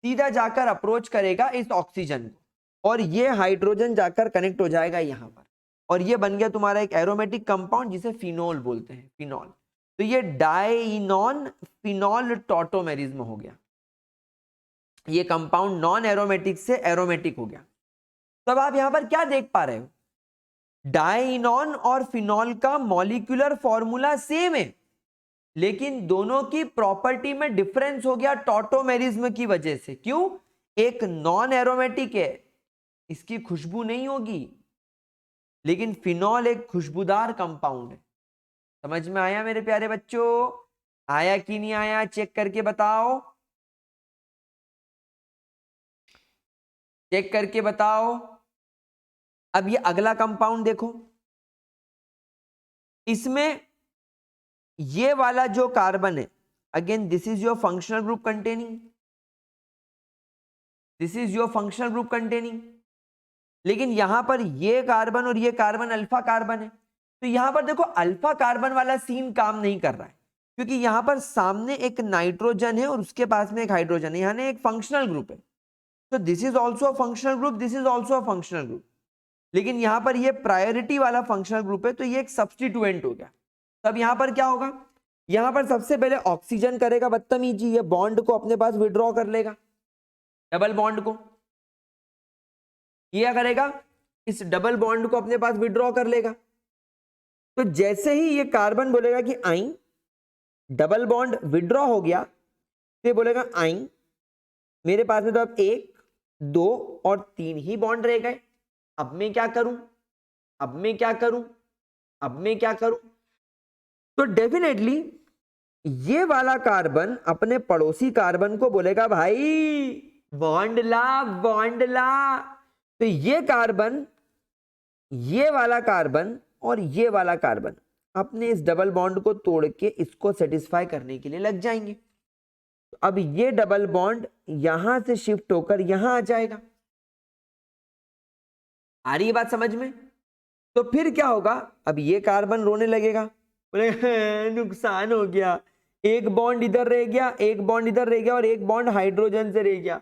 सीधा जाकर अप्रोच करेगा इस ऑक्सीजन को, और ये हाइड्रोजन जाकर कनेक्ट हो जाएगा यहां पर, और ये बन गया तुम्हारा एक एरोमेटिक कंपाउंड जिसे फिनोल बोलते हैं, फिनोल। तो ये डाइनॉन फिनोल टॉटोमेरिज्म हो गया, ये कंपाउंड नॉन एरोमेटिक से एरोमेटिक हो गया। तो अब आप यहां पर क्या देख पा रहे हो? डाइनॉन और फिनोल का मॉलिक्यूलर फॉर्मूला सेम है, लेकिन दोनों की प्रॉपर्टी में डिफरेंस हो गया टॉटोमेरिज्म की वजह से। क्यों? एक नॉन एरोमेटिक है, इसकी खुशबू नहीं होगी, लेकिन फिनोल एक खुशबूदार कंपाउंड है। समझ में आया मेरे प्यारे बच्चों? आया कि नहीं आया? चेक करके बताओ, चेक करके बताओ। अब ये अगला कंपाउंड देखो, इसमें ये वाला जो कार्बन है, again this is your functional group containing, this is your functional group containing, लेकिन यहां पर ये कार्बन और ये कार्बन अल्फा कार्बन है। तो यहां पर देखो अल्फा कार्बन वाला सीन काम नहीं कर रहा है, क्योंकि यहां पर सामने एक नाइट्रोजन है और उसके पास में एक हाइड्रोजन है, यानी एक फंक्शनल ग्रुप है। तो this is also a functional group, this is also a functional group, लेकिन यहां पर ये प्रायोरिटी वाला फंक्शनल ग्रुप है, तो ये एक सब्स्टिट्यूएंट हो गया। तब यहां पर क्या होगा? यहां पर सबसे पहले ऑक्सीजन करेगा बदतमीजी, ये बॉन्ड को अपने पास विड्रॉ कर लेगा, डबल बॉन्ड को। ये क्या करेगा? इस डबल बॉन्ड को अपने पास विड्रॉ कर लेगा। तो जैसे ही ये कार्बन बोलेगा कि आई, डबल बॉन्ड विड्रॉ हो गया, तो ये बोलेगा आई, मेरे पास में तो अब 1, 2 और 3 ही बॉन्ड रह गए, अब मैं क्या करूं, अब मैं क्या करूं, अब मैं क्या करूं? तो डेफिनेटली ये वाला कार्बन अपने पड़ोसी कार्बन को बोलेगा भाई बॉन्ड ला, बॉन्ड ला। तो ये कार्बन, ये वाला कार्बन और ये वाला कार्बन अपने इस डबल बॉन्ड को तोड़ के इसको सेटिस्फाई करने के लिए लग जाएंगे। तो अब ये डबल बॉन्ड यहां से शिफ्ट होकर यहां आ जाएगा। आ रही है बात समझ में? तो फिर क्या होगा? अब ये कार्बन रोने लगेगा, बोले नुकसान हो गया, एक बॉन्ड इधर रह गया, एक बॉन्ड इधर रह गया और एक बॉन्ड हाइड्रोजन से रह गया।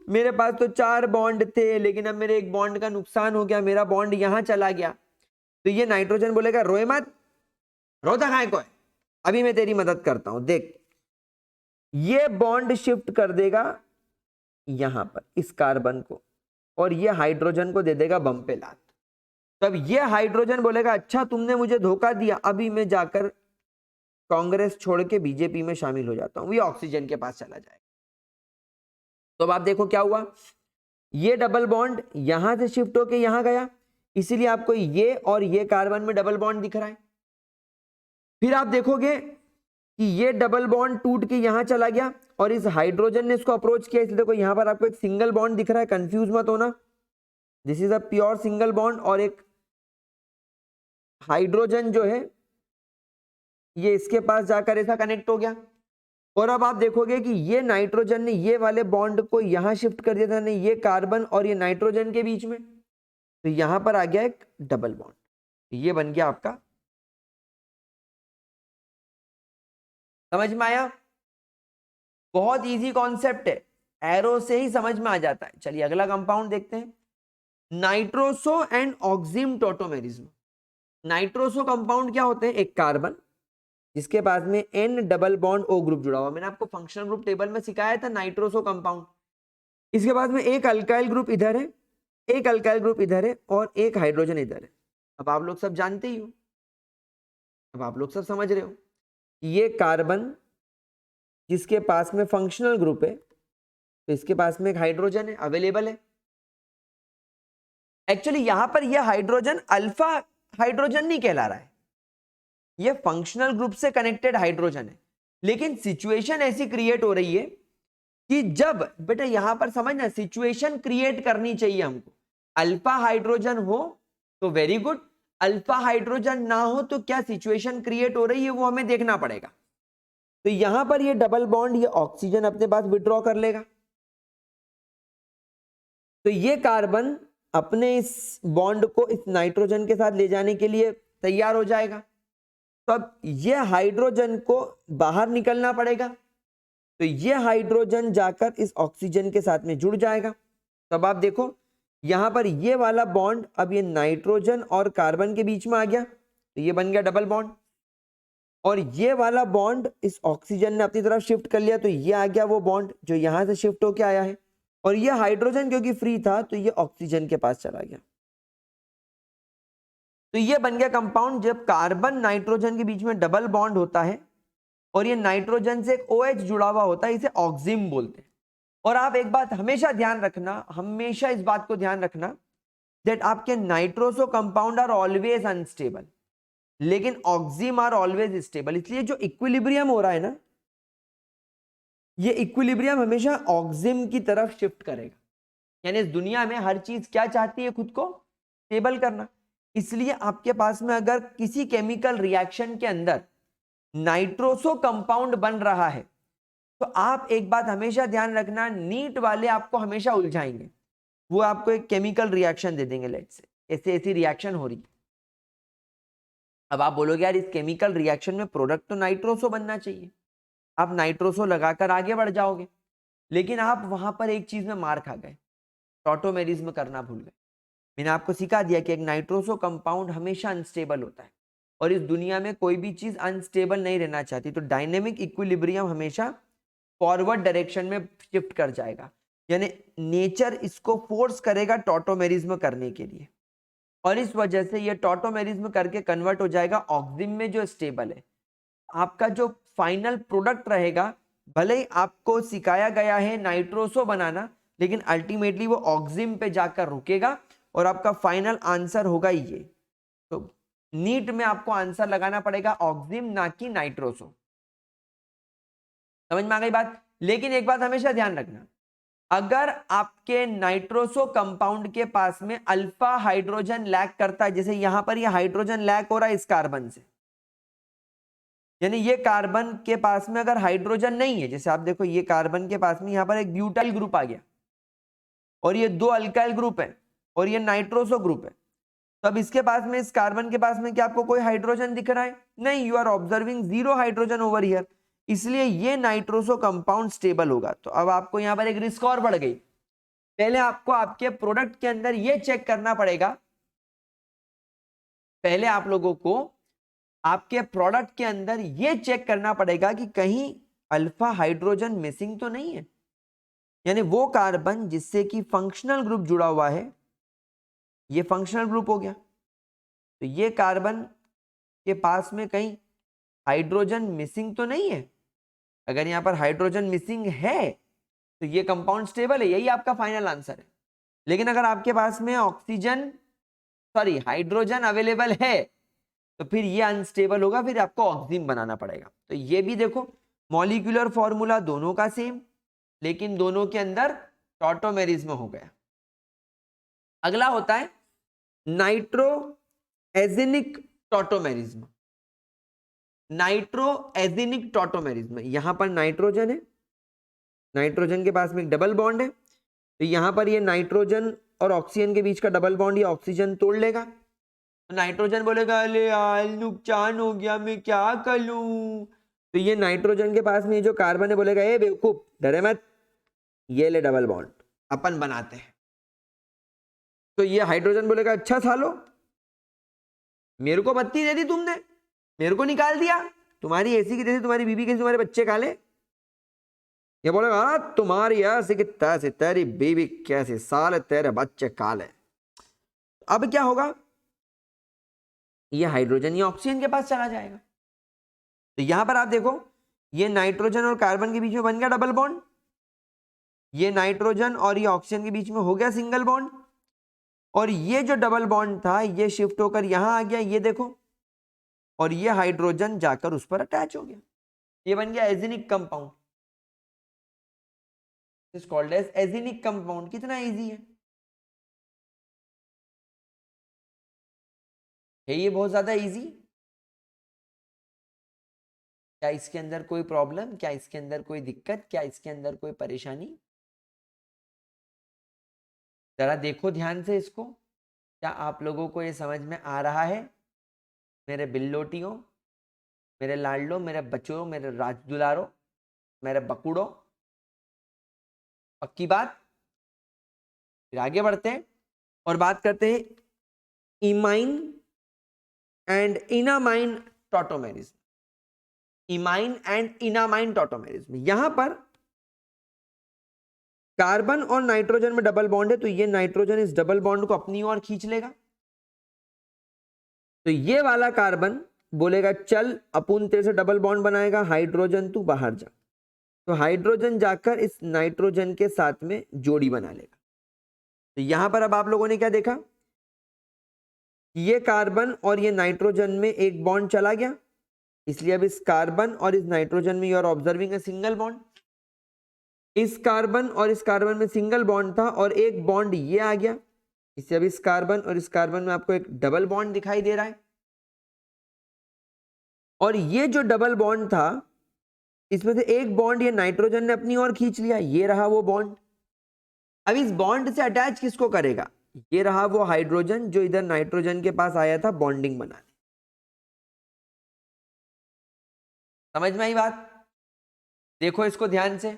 मेरे पास तो 4 बॉन्ड थे, लेकिन अब मेरे एक बॉन्ड का नुकसान हो गया, मेरा बॉन्ड यहां चला गया। तो ये नाइट्रोजन बोलेगा रोए मत, रोता काहे को है, अभी मैं तेरी मदद करता हूं। देख, ये बॉन्ड शिफ्ट कर देगा यहां पर इस कार्बन को, और ये हाइड्रोजन को दे देगा बम पे लात। तब ये हाइड्रोजन बोलेगा अच्छा तुमने मुझे धोखा दिया, अभी मैं जाकर कांग्रेस छोड़ के बीजेपी में शामिल हो जाता हूं। ये ऑक्सीजन के पास चला जाएगा। तो अब आप देखो क्या हुआ, ये डबल बॉन्ड यहां से शिफ्ट होके यहां गया, इसीलिए आपको ये और ये कार्बन में डबल बॉन्ड दिख रहा है। फिर आप देखोगे कि ये डबल बॉन्ड टूट के यहां चला गया और इस हाइड्रोजन ने इसको अप्रोच किया, इसलिए देखो यहां पर आपको एक सिंगल बॉन्ड दिख रहा है, कंफ्यूज मत होना, this is a pure single bond. और एक हाइड्रोजन जो है ये इसके पास जाकर ऐसा कनेक्ट हो गया। और अब आप देखोगे कि ये नाइट्रोजन ने ये वाले बॉन्ड को यहां शिफ्ट कर दिया था, नहीं ये कार्बन और ये नाइट्रोजन के बीच में, तो यहां पर आ गया एक डबल बॉन्ड, ये बन गया आपका। समझ में आया? बहुत इजी कॉन्सेप्ट है, एरो से ही समझ में आ जाता है। चलिए अगला कंपाउंड देखते हैं, nitroso and oxime tautomerism. Nitroso compound क्या होते हैं, एक कार्बन जिसके पास में N double bond O group जुड़ा हुआ, मैंने आपको फंक्शनल ग्रुप टेबल में सिखाया था नाइट्रोसो कंपाउंड। इसके बाद में एक अल्काइल ग्रुप इधर है, एक अल्काइल ग्रुप इधर है और एक हाइड्रोजन इधर है। अब आप लोग सब जानते ही हो, अब आप लोग सब समझ रहे हो, ये कार्बन जिसके पास में फंक्शनल ग्रुप है, तो इसके पास में एक हाइड्रोजन है, अवेलेबल है। एक्चुअली यहां पर यह हाइड्रोजन अल्फा हाइड्रोजन नहीं कहला रहा है, ये फंक्शनल ग्रुप से कनेक्टेड हाइड्रोजन है। लेकिन सिचुएशन ऐसी क्रिएट हो रही है कि जब बेटा यहां पर समझना, सिचुएशन क्रिएट करनी चाहिए हमको, अल्फा हाइड्रोजन हो तो वेरी गुड, अल्फा हाइड्रोजन ना हो तो क्या सिचुएशन क्रिएट हो रही है वो हमें देखना पड़ेगा। तो यहां पर ये डबल बॉन्ड ये ऑक्सीजन अपने पास विड्रॉ कर लेगा, तो ये कार्बन अपने इस बॉन्ड को इस नाइट्रोजन के साथ ले जाने के लिए तैयार हो जाएगा। तो अब ये हाइड्रोजन को बाहर निकलना पड़ेगा, तो ये हाइड्रोजन जाकर इस ऑक्सीजन के साथ में जुड़ जाएगा। तो अब आप देखो यहां पर ये वाला बॉन्ड अब ये नाइट्रोजन और कार्बन के बीच में आ गया, तो ये बन गया डबल बॉन्ड। और ये वाला बॉन्ड इस ऑक्सीजन ने अपनी तरफ शिफ्ट कर लिया, तो ये आ गया वो बॉन्ड जो यहां से शिफ्ट होके आया है। और ये हाइड्रोजन क्योंकि फ्री था तो ये ऑक्सीजन के पास चला गया, तो ये बन गया कंपाउंड। जब कार्बन नाइट्रोजन के बीच में डबल बॉन्ड होता है और ये नाइट्रोजन से एक OH जुड़ा हुआ होता है, इसे ऑक्सिम बोलते हैं। और आप एक बात हमेशा ध्यान रखना, हमेशा इस बात को ध्यान रखना दैट आपके nitroso compound are always unstable, लेकिन ऑक्सिम आर ऑलवेज स्टेबल। इसलिए जो इक्विलिब्रियम हो रहा है ना, ये इक्विलिब्रियम हमेशा ऑक्सिम की तरफ शिफ्ट करेगा। यानी इस दुनिया में हर चीज क्या चाहती है, खुद को स्टेबल करना। इसलिए आपके पास में अगर किसी केमिकल रिएक्शन के अंदर नाइट्रोसो कंपाउंड बन रहा है, तो आप एक बात हमेशा ध्यान रखना, नीट वाले आपको हमेशा उलझाएंगे। वो आपको एक केमिकल रिएक्शन दे देंगे, लेट्स से ऐसे ऐसी रिएक्शन हो रही है। अब आप बोलोगे यार इस केमिकल रिएक्शन में प्रोडक्ट तो नाइट्रोसो बनना चाहिए, आप नाइट्रोसो लगाकर आगे बढ़ जाओगे, लेकिन आप वहां पर एक चीज में मार खा गए, टॉटोमेरिज्म करना भूल गए। मैंने आपको सिखा दिया कि एक नाइट्रोसो कंपाउंड हमेशा अनस्टेबल होता है और इस दुनिया में कोई भी चीज अनस्टेबल नहीं रहना चाहती, तो डायनेमिक इक्विलिब्रियम हमेशा फॉरवर्ड डायरेक्शन में शिफ्ट कर जाएगा। यानी नेचर इसको फोर्स करेगा टॉटोमेरिज्म करने के लिए, और इस वजह से ये टॉटोमेरिज्म करके कन्वर्ट हो जाएगा ऑक्सिम में जो स्टेबल है। आपका जो फाइनल प्रोडक्ट रहेगा, भले ही आपको सिखाया गया है नाइट्रोसो बनाना, लेकिन अल्टीमेटली वो ऑक्सिम पे जाकर रुकेगा और आपका फाइनल आंसर होगा ये। तो नीट में आपको आंसर लगाना पड़ेगा ऑक्सिम, ना कि नाइट्रोसो। समझ में आ गई बात? लेकिन एक बात हमेशा ध्यान रखना, अगर आपके नाइट्रोसो कंपाउंड के पास में अल्फा हाइड्रोजन लैक करता है, जैसे यहां पर ये हाइड्रोजन लैक हो रहा है इस कार्बन से, यानी ये कार्बन के पास में अगर हाइड्रोजन नहीं है, जैसे आप देखो ये कार्बन के पास में यहां पर एक ब्यूटाइल ग्रुप आ गया और ये दो अल्काइल ग्रुप है और ये नाइट्रोसो ग्रुप है, तो अब इसके पास में, इस कार्बन के पास में क्या आपको कोई हाइड्रोजन दिख रहा है? नहीं, you are observing zero hydrogen over here, इसलिए ये नाइट्रोसो कंपाउंड स्टेबल होगा। तो अब आपको यहां पर एक रिस्क और बढ़ गई। पहले आपको आपके प्रोडक्ट के अंदर ये चेक करना पड़ेगा, पहले आप लोगों को आपके प्रोडक्ट के अंदर ये चेक करना पड़ेगा कि कहीं अल्फा हाइड्रोजन मिसिंग तो नहीं है। यानी वो कार्बन जिससे कि फंक्शनल ग्रुप जुड़ा हुआ है, ये फंक्शनल ग्रुप हो गया, तो ये कार्बन के पास में कहीं हाइड्रोजन मिसिंग तो नहीं है। अगर यहां पर हाइड्रोजन मिसिंग है तो ये कंपाउंड स्टेबल है, यही आपका फाइनल आंसर है। लेकिन अगर आपके पास में हाइड्रोजन अवेलेबल है तो फिर ये अनस्टेबल होगा, फिर आपको ऑक्सीजन बनाना पड़ेगा। तो ये भी देखो मॉलिक्यूलर फॉर्मूला दोनों का सेम, लेकिन दोनों के अंदर टॉटोमेरिज्म हो गया। अगला होता है नाइट्रोएजेनिक टॉटोमेरिज्म। नाइट्रोएजेनिक टॉटोमेरिज्म, यहां पर नाइट्रोजन है, नाइट्रोजन के पास में एक डबल बॉन्ड है, तो यहां पर ये नाइट्रोजन और ऑक्सीजन के बीच का डबल बॉन्ड ये ऑक्सीजन तोड़ लेगा। तो नाइट्रोजन बोलेगा अरे यार नुकसान हो गया, मैं क्या कर लूं। तो ये नाइट्रोजन के पास में जो कार्बन है बोलेगा ए बेवकूफ डरे मत, ये ले डबल बॉन्ड अपन बनाते हैं। तो ये हाइड्रोजन बोलेगा अच्छा सालो, मेरे को बत्ती दे दी तुमने, मेरे को निकाल दिया, तुम्हारी एसी की जैसे तुम्हारी बीबी के तुम्हारे बच्चे काले। ये बोलेगा हाँ तुम्हारी ऐसी की तैसी, तेरी बीबी कैसी, साले तेरे बच्चे काले। अब क्या होगा, ये हाइड्रोजन ये ऑक्सीजन के पास चला जाएगा। तो यहां पर आप देखो ये नाइट्रोजन और कार्बन के बीच में बन गया डबल बॉन्ड, ये नाइट्रोजन और ये ऑक्सीजन के बीच में हो गया सिंगल बॉन्ड, और ये जो डबल बॉन्ड था ये शिफ्ट होकर यहां आ गया, ये देखो, और ये हाइड्रोजन जाकर उस पर अटैच हो गया, ये बन गया agenic compound, is called as agenic compound. कितना इजी है ये बहुत ज्यादा इजी। क्या इसके अंदर कोई प्रॉब्लम, क्या इसके अंदर कोई दिक्कत, क्या इसके अंदर कोई परेशानी? जरा देखो ध्यान से इसको, क्या आप लोगों को ये समझ में आ रहा है? मेरे बिल्लोटियों, मेरे लाडलो, मेरे बच्चों, मेरे राजदुलारो, मेरे बकुड़ो, पक्की बात? फिर आगे बढ़ते हैं और बात करते हैं imine and enamine tautomerism. Imine and enamine tautomerism, यहां पर कार्बन और नाइट्रोजन में डबल बॉन्ड है, तो ये नाइट्रोजन इस डबल बॉन्ड को अपनी ओर खींच लेगा। तो ये वाला कार्बन बोलेगा चल अपुन तेरे से डबल बॉन्ड बनाएगा, हाइड्रोजन तू बाहर जा। तो हाइड्रोजन जाकर इस नाइट्रोजन के साथ में जोड़ी बना लेगा। तो यहां पर अब आप लोगों ने क्या देखा, ये कार्बन और ये नाइट्रोजन में एक बॉन्ड चला गया, इसलिए अब इस कार्बन और इस नाइट्रोजन में you are observing a single bond. इस कार्बन और इस कार्बन में सिंगल बॉन्ड था और एक बॉन्ड ये आ गया, इससे अब इस कार्बन और इस कार्बन में आपको एक डबल बॉन्ड दिखाई दे रहा है। और ये जो डबल बॉन्ड था इसमें से एक बॉन्ड ये नाइट्रोजन ने अपनी ओर खींच लिया, ये रहा वो बॉन्ड। अब इस बॉन्ड से अटैच किसको करेगा, ये रहा वो हाइड्रोजन जो इधर नाइट्रोजन के पास आया था बॉन्डिंग बनाने। समझ में आई बात? देखो इसको ध्यान से,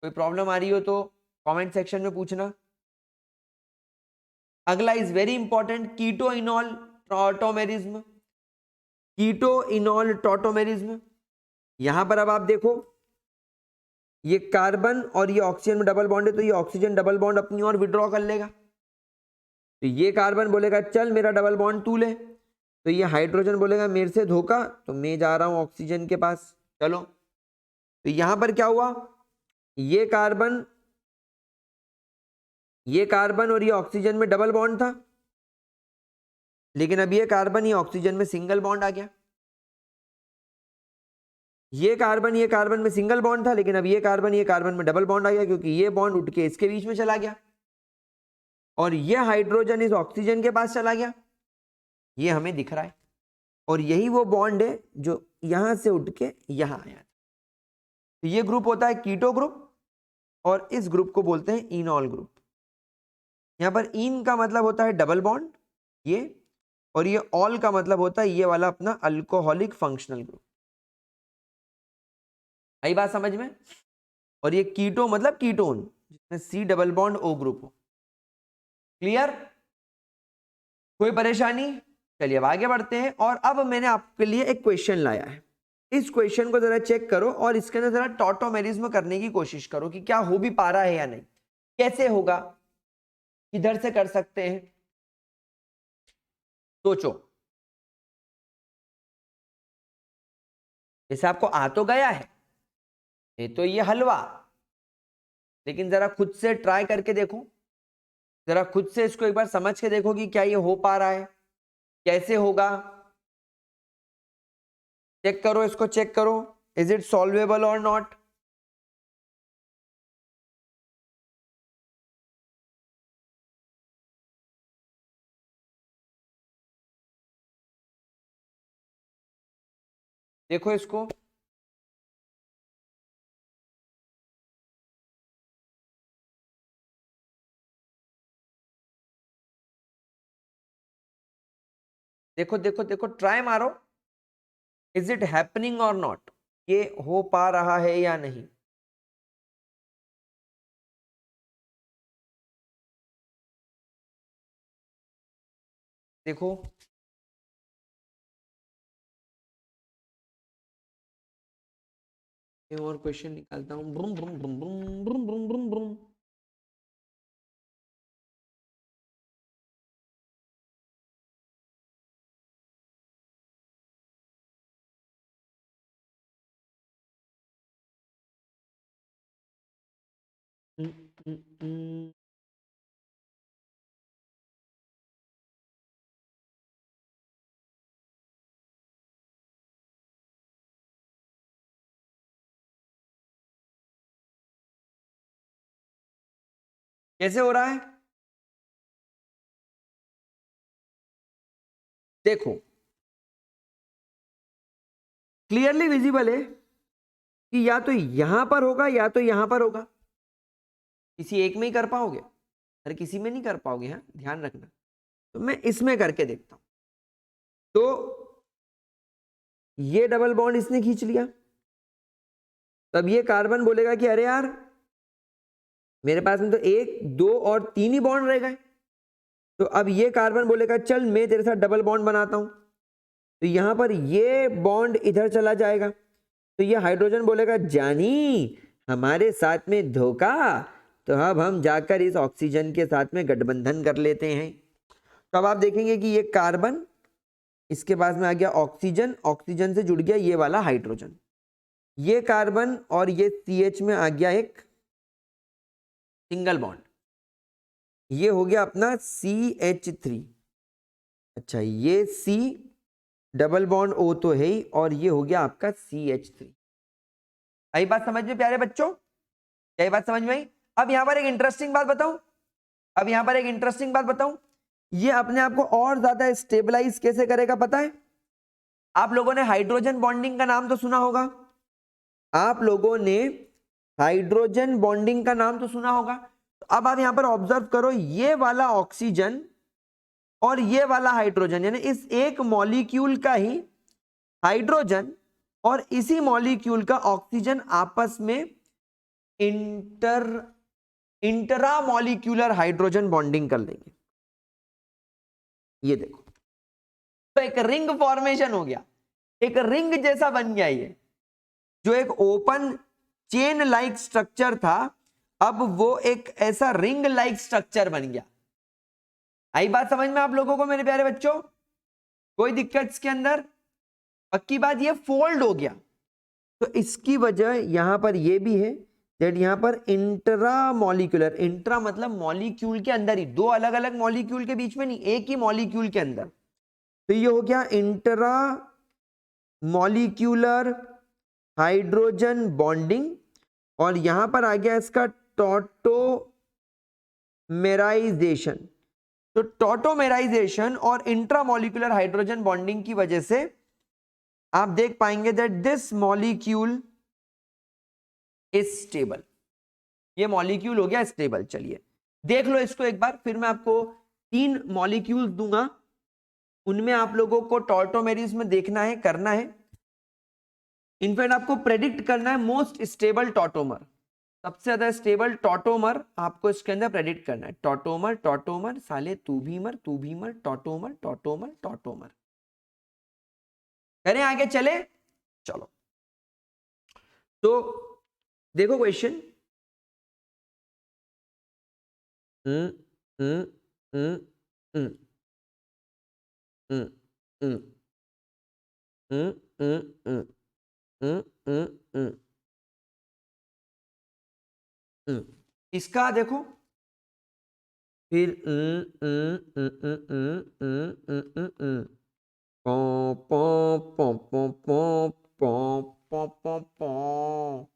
कोई प्रॉब्लम आ रही हो तो कमेंट सेक्शन में पूछना। अगला is very important, keto enol tautomerism. Keto enol tautomerism, यहां पर अब आप देखो ये कार्बन और ये ऑक्सीजन में डबल बॉन्ड है, तो ये ऑक्सीजन डबल बॉन्ड अपनी ओर विड्रॉ कर लेगा। तो ये कार्बन बोलेगा चल मेरा डबल बॉन्ड तू ले, तो ये हाइड्रोजन बोलेगा मेरे से धोखा, तो मैं जा रहा हूं ऑक्सीजन के पास, चलो। तो यहां पर क्या हुआ, ये कार्बन और ये ऑक्सीजन में डबल बॉन्ड था, लेकिन अब ये कार्बन ये ऑक्सीजन में सिंगल बॉन्ड आ गया। ये कार्बन में सिंगल बॉन्ड था, लेकिन अब ये कार्बन में डबल बॉन्ड आ गया, क्योंकि ये बॉन्ड उठ के इसके बीच में चला गया। और ये हाइड्रोजन इस ऑक्सीजन के पास चला गया, ये हमें दिख रहा है। और यही वो बॉन्ड है जो यहां से उठ के यहां आया। तो ये ग्रुप होता है कीटो ग्रुप, और इस ग्रुप को बोलते हैं इनॉल ग्रुप। यहां पर इन का मतलब होता है डबल बॉन्ड ये, और ये ऑल का मतलब होता है ये वाला अपना अल्कोहलिक फंक्शनल ग्रुप। आई बात समझ में? और ये कीटो मतलब कीटोन, जिसमें C double bond O group हो। क्लियर? कोई परेशानी? चलिए अब आगे बढ़ते हैं। और अब मैंने आपके लिए एक क्वेश्चन लाया है, इस क्वेश्चन को जरा चेक करो और इसके अंदर जरा टॉटोमेरिज्म करने की कोशिश करो कि क्या हो भी पा रहा है या नहीं, कैसे होगा, किधर से कर सकते हैं, सोचो। जैसे आपको आ तो गया है, ये तो ये हलवा, लेकिन जरा खुद से ट्राई करके देखो, जरा खुद से इसको एक बार समझ के देखो कि क्या ये हो पा रहा है, कैसे होगा। चेक करो, इसको चेक करो, इज इट सॉल्वेबल और नॉट। देखो इसको, देखो देखो देखो, ट्राई मारो, इज इट हैपनिंग और नॉट, ये हो पा रहा है या नहीं। देखो, एक और क्वेश्चन निकालता हूं। ब्रुम ब्रुम ब्रुम ब्रुम ब्रुम ब्रुम ब्रुम ब्रुम। हम्म, हम्म, हम्म। कैसे हो रहा है देखो, क्लियरली विजिबल है कि या तो यहां पर होगा या तो यहां पर होगा। किसी एक में ही कर पाओगे, हर किसी में नहीं कर पाओगे, हाँ ध्यान रखना। तो मैं इसमें करके देखता हूं। तो ये डबल बॉन्ड इसने खींच लिया, तब ये कार्बन बोलेगा कि अरे यार, मेरे पास में तो 1 2 और 3 ही बॉन्ड रह गए। तो अब ये कार्बन बोलेगा चल मैं तेरे साथ डबल बॉन्ड बनाता हूं। तो यहां पर ये बॉन्ड इधर चला जाएगा, तो ये हाइड्रोजन बोलेगा जानी हमारे साथ में धोखा, तो अब हम जाकर इस ऑक्सीजन के साथ में गठबंधन कर लेते हैं। तो अब आप देखेंगे कि ये कार्बन, इसके पास में आ गया ऑक्सीजन, ऑक्सीजन से जुड़ गया ये वाला हाइड्रोजन, ये कार्बन और ये CH में आ गया एक सिंगल बॉन्ड, ये हो गया अपना CH3। अच्छा, ये C डबल बॉन्ड O तो है ही, और ये हो गया आपका CH3। आई बात समझ में प्यारे बच्चों, क्या ये बात समझ में आई? अब यहां पर एक इंटरेस्टिंग बात बताऊं, अब यहां पर एक इंटरेस्टिंग बात बताऊं, ये अपने आप को और ज्यादा स्टेबलाइज कैसे करेगा पता है? आप लोगों ने हाइड्रोजन बॉन्डिंग का नाम तो सुना होगा, आप लोगों ने हाइड्रोजन बॉन्डिंग का नाम तो सुना होगा। तो अब आप यहां पर ऑब्जर्व करो, ये वाला ऑक्सीजन और ये वाला हाइड्रोजन, यानी इस एक मॉलिक्यूल का ही हाइड्रोजन और इसी मॉलिक्यूल का ऑक्सीजन आपस में इंटरा मॉलिक्यूलर हाइड्रोजन बॉन्डिंग कर लेंगे। ये देखो, तो एक रिंग फॉर्मेशन हो गया, एक रिंग जैसा बन गया ये, जो एक ओपन चेन लाइक स्ट्रक्चर था, अब वो एक ऐसा रिंग लाइक स्ट्रक्चर बन गया। आई बात समझ में आप लोगों को मेरे प्यारे बच्चों? कोई दिक्कत इसके अंदर? पक्की बात, ये फोल्ड हो गया। तो इसकी वजह यहां पर ये भी है दैट यहां पर इंट्रा मॉलिक्यूलर, इंट्रा मतलब मॉलिक्यूल के अंदर ही, दो अलग अलग मॉलिक्यूल के बीच में नहीं, एक ही मॉलिक्यूल के अंदर। तो ये हो गया इंट्रा मॉलिक्यूलर हाइड्रोजन बॉन्डिंग, और यहां पर आ गया इसका टॉटोमेराइजेशन। तो टॉटोमेराइजेशन और इंट्रामोलिकुलर हाइड्रोजन बॉन्डिंग की वजह से आप देख पाएंगे that this molecule is stable, ये मॉलिक्यूल हो गया स्टेबल। चलिए देख लो इसको एक बार, फिर मैं आपको 3 मॉलिक्यूल्स दूंगा, उनमें आप लोगों को टॉटोमेरिज में देखना है, करना है, इनफैक्ट आपको प्रेडिक्ट करना है मोस्ट स्टेबल टॉटोमर, सबसे ज्यादा स्टेबल टॉटोमर आपको इसके अंदर प्रेडिक्ट करना है। टॉटोमर टॉटोमर साले, तू भी मर, टॉटोमर टॉटोमर टॉटोमर। करें आगे चले, चलो। तो देखो क्वेश्चन, हम्म हम्म हम्म हम्म हम्म हम्म हम्म हम्म हम्म हम्म हम्म हम्म इसका देखो, फिर पौ पौ पौ पौ पौ पौ पौ पौ पौ।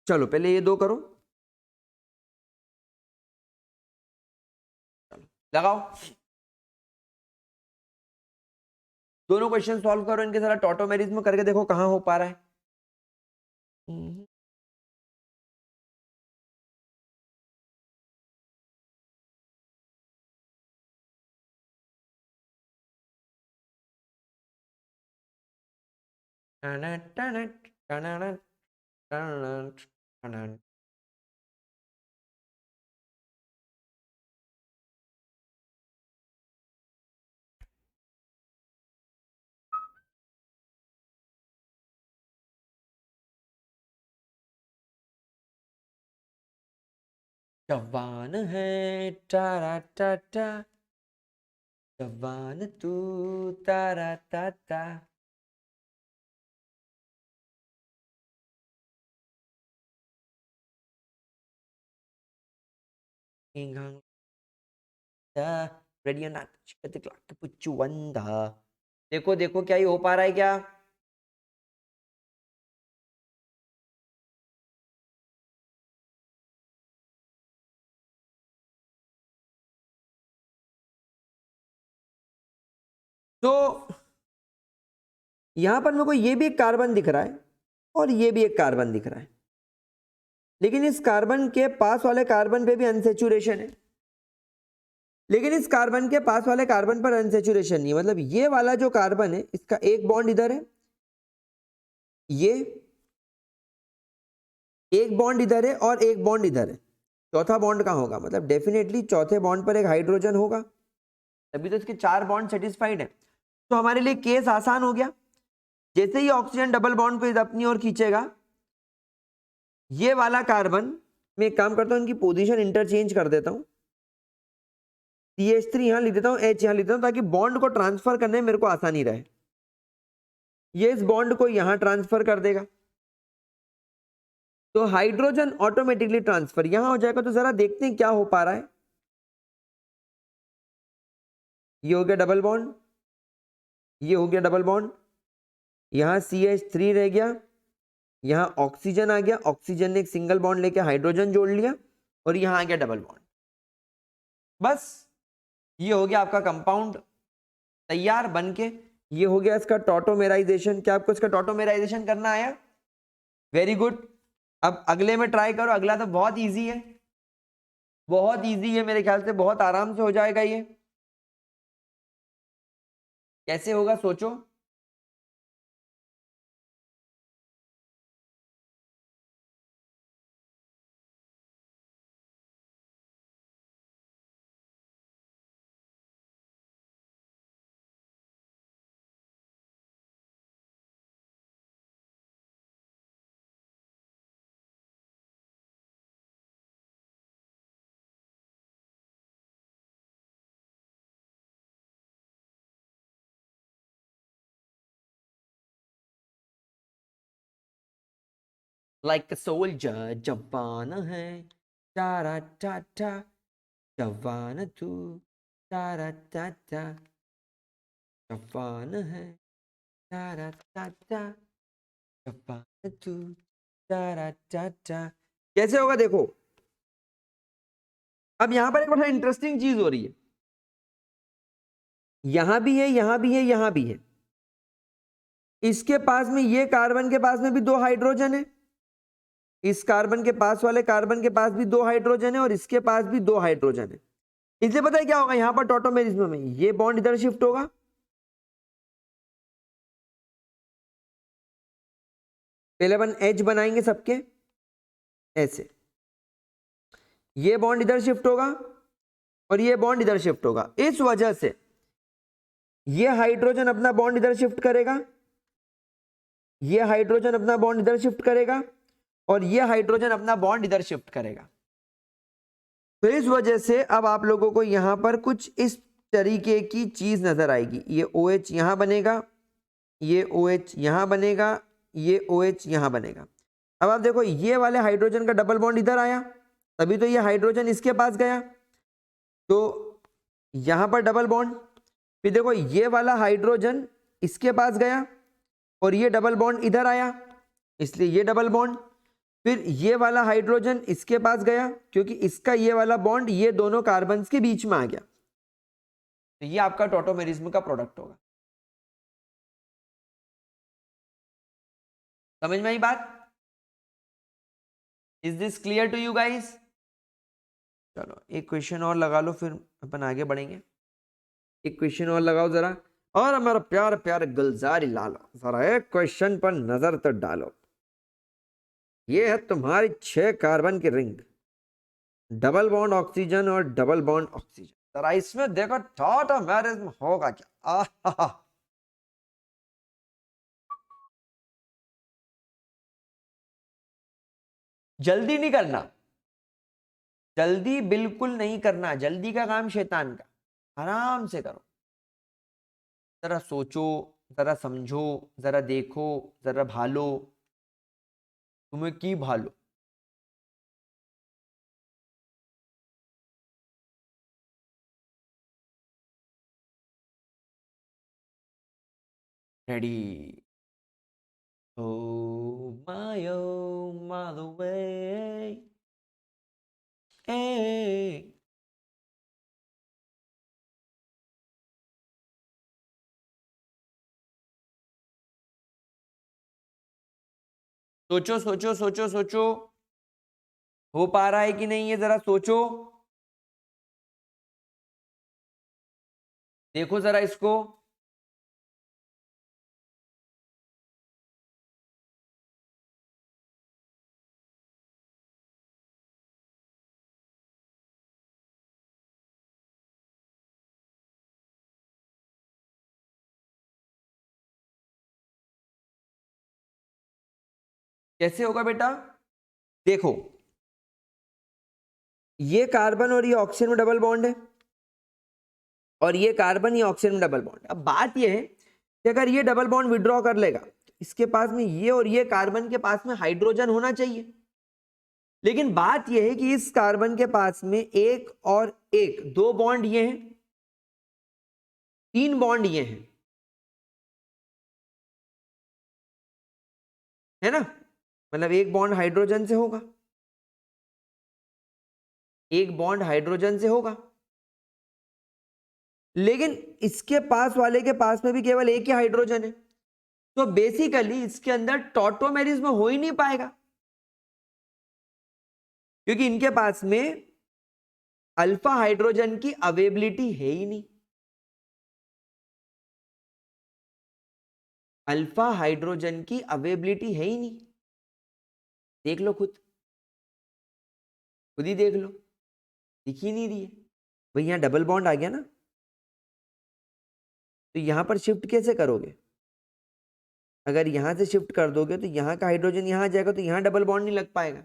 चलो पहले ये दो करो, लगाओ दोनों क्वेश्चन सॉल्व करो, इनके सारा टॉटोमेरिज्म करके देखो कहाँ हो पा रहा है। जवान है टारा टाटा, जवान तू तारा टाटा। रेडियो देखो देखो क्या ही हो पा रहा है क्या। तो यहां पर मेरे को ये भी एक कार्बन दिख रहा है और ये भी एक कार्बन दिख रहा है, लेकिन इस कार्बन के पास वाले कार्बन पे भी अनसेचुरेशन है, लेकिन इस कार्बन के पास वाले कार्बन पर अनसेचुरेशन नहीं है। मतलब ये वाला जो कार्बन है इसका एक बॉन्ड इधर है, ये एक बॉन्ड इधर है और एक बॉन्ड इधर है, चौथा बॉन्ड कहाँ होगा? मतलब डेफिनेटली चौथे बॉन्ड पर एक हाइड्रोजन होगा, तभी तो इसके 4 बॉन्ड सेटिस्फाइड है। तो हमारे लिए केस आसान हो गया। जैसे ही ऑक्सीजन डबल बॉन्ड को अपनी ओर खींचेगा, ये वाला कार्बन, मैं एक काम करता हूं, इनकी पोजीशन इंटरचेंज कर देता हूं, CH3 यहां लिख देता हूं, H यहां लिख देता हूं, ताकि बॉन्ड को ट्रांसफर करने में मेरे को आसानी रहे। ये इस बॉन्ड को यहां ट्रांसफर कर देगा, तो हाइड्रोजन ऑटोमेटिकली ट्रांसफर यहां हो जाएगा। तो जरा देखते हैं क्या हो पा रहा है। ये हो गया डबल बॉन्ड, ये हो गया डबल बॉन्ड, यहां CH3 रह गया, यहां ऑक्सीजन आ गया, ऑक्सीजन ने एक सिंगल बॉन्ड लेके हाइड्रोजन जोड़ लिया और यहां आ गया डबल बॉन्ड। बस ये हो गया आपका कंपाउंड तैयार बनके। ये हो गया इसका टॉटोमेराइजेशन। क्या आपको इसका टॉटोमेराइजेशन करना आया? Very good. अब अगले में ट्राई करो। अगला तो बहुत इजी है, बहुत इजी है, मेरे ख्याल से बहुत आराम से हो जाएगा ये। कैसे होगा सोचो। लाइक अ सोल्जर जवान है टारा टाटा, जवान तू टारा टाटा, जवान है टारा टाटा, जवान तू टारा टाटा। कैसे होगा देखो। अब यहां पर एक बड़ा इंटरेस्टिंग चीज हो रही है, यहां भी है, यहां भी है, यहां भी है। इसके पास में, ये कार्बन के पास में भी 2 हाइड्रोजन है, इस कार्बन के पास वाले कार्बन के पास भी 2 हाइड्रोजन है और इसके पास भी 2 हाइड्रोजन है। इसलिए पता है क्या होगा यहां पर टॉटोमेरिज्म में, ये बॉन्ड इधर शिफ्ट होगा, पहले अपन H बनाएंगे सबके ऐसे, ये बॉन्ड इधर शिफ्ट होगा और ये बॉन्ड इधर शिफ्ट होगा। इस वजह से ये हाइड्रोजन अपना बॉन्ड इधर शिफ्ट करेगा, ये हाइड्रोजन अपना बॉन्ड इधर शिफ्ट करेगा और ये हाइड्रोजन अपना बॉन्ड इधर शिफ्ट करेगा। तो इस वजह से अब आप लोगों को यहां पर कुछ इस तरीके की चीज नजर आएगी। ये OH यहां बनेगा ये OH यहां बनेगा, ये OH यहां बनेगा। अब आप देखो ये वाले हाइड्रोजन का डबल बॉन्ड इधर आया, तभी तो ये हाइड्रोजन इसके पास गया, तो यहां पर डबल बॉन्ड। फिर देखो ये वाला हाइड्रोजन इसके पास गया और ये डबल बॉन्ड इधर आया, इसलिए ये डबल बॉन्ड। फिर ये वाला हाइड्रोजन इसके पास गया क्योंकि इसका ये वाला बॉन्ड ये दोनों कार्बन के बीच में आ गया, तो ये आपका टॉटोमेरिज्म का प्रोडक्ट होगा। समझ में आई बात? Is this clear to you guys? चलो एक क्वेश्चन और लगा लो, फिर अपन आगे बढ़ेंगे। एक क्वेश्चन और लगाओ जरा, और हमारा प्यार प्यार गुलजारी लालो, जरा एक क्वेश्चन पर नजर तो डालो। ये है तुम्हारी 6 कार्बन की रिंग, डबल बॉन्ड ऑक्सीजन और डबल बॉन्ड ऑक्सीजन। जरा इसमें देखो टॉटोमेरिज्म होगा क्या? आहा, जल्दी नहीं करना, जल्दी बिल्कुल नहीं करना, जल्दी का काम शैतान का। आराम से करो, जरा सोचो, जरा समझो, जरा देखो, जरा भालो, तुम्हें की भालो। Ready? oh my the way, hey. सोचो सोचो सोचो सोचो, हो पा रहा है कि नहीं ये जरा सोचो, देखो जरा इसको। कैसे होगा बेटा? देखो ये कार्बन और ये ऑक्सीजन में डबल बॉन्ड है, और ये कार्बन ये ऑक्सीजन में डबल बॉन्ड। अब बात ये है कि अगर ये डबल बॉन्ड विड्रॉ कर लेगा तो इसके पास में ये और ये कार्बन के पास में हाइड्रोजन होना चाहिए, लेकिन बात यह है कि इस कार्बन के पास में एक और एक, 2 बॉन्ड ये हैं, 3 बॉन्ड ये हैं, है ना? मतलब एक बॉन्ड हाइड्रोजन से होगा, एक बॉन्ड हाइड्रोजन से होगा, लेकिन इसके पास वाले के पास में भी केवल एक ही हाइड्रोजन है, तो बेसिकली इसके अंदर टॉटोमेरिज्म हो ही नहीं पाएगा, क्योंकि इनके पास में अल्फा हाइड्रोजन की अवेलेबिलिटी है ही नहीं। अल्फा हाइड्रोजन की अवेलेबिलिटी है ही नहीं, देख लो खुद, खुद ही देख लो, दिख ही नहीं रही है भाई। यहां डबल बॉन्ड आ गया ना, तो यहां पर शिफ्ट कैसे करोगे? अगर यहां से शिफ्ट कर दोगे तो यहां का हाइड्रोजन यहां आ जाएगा, तो यहां डबल बॉन्ड नहीं लग पाएगा।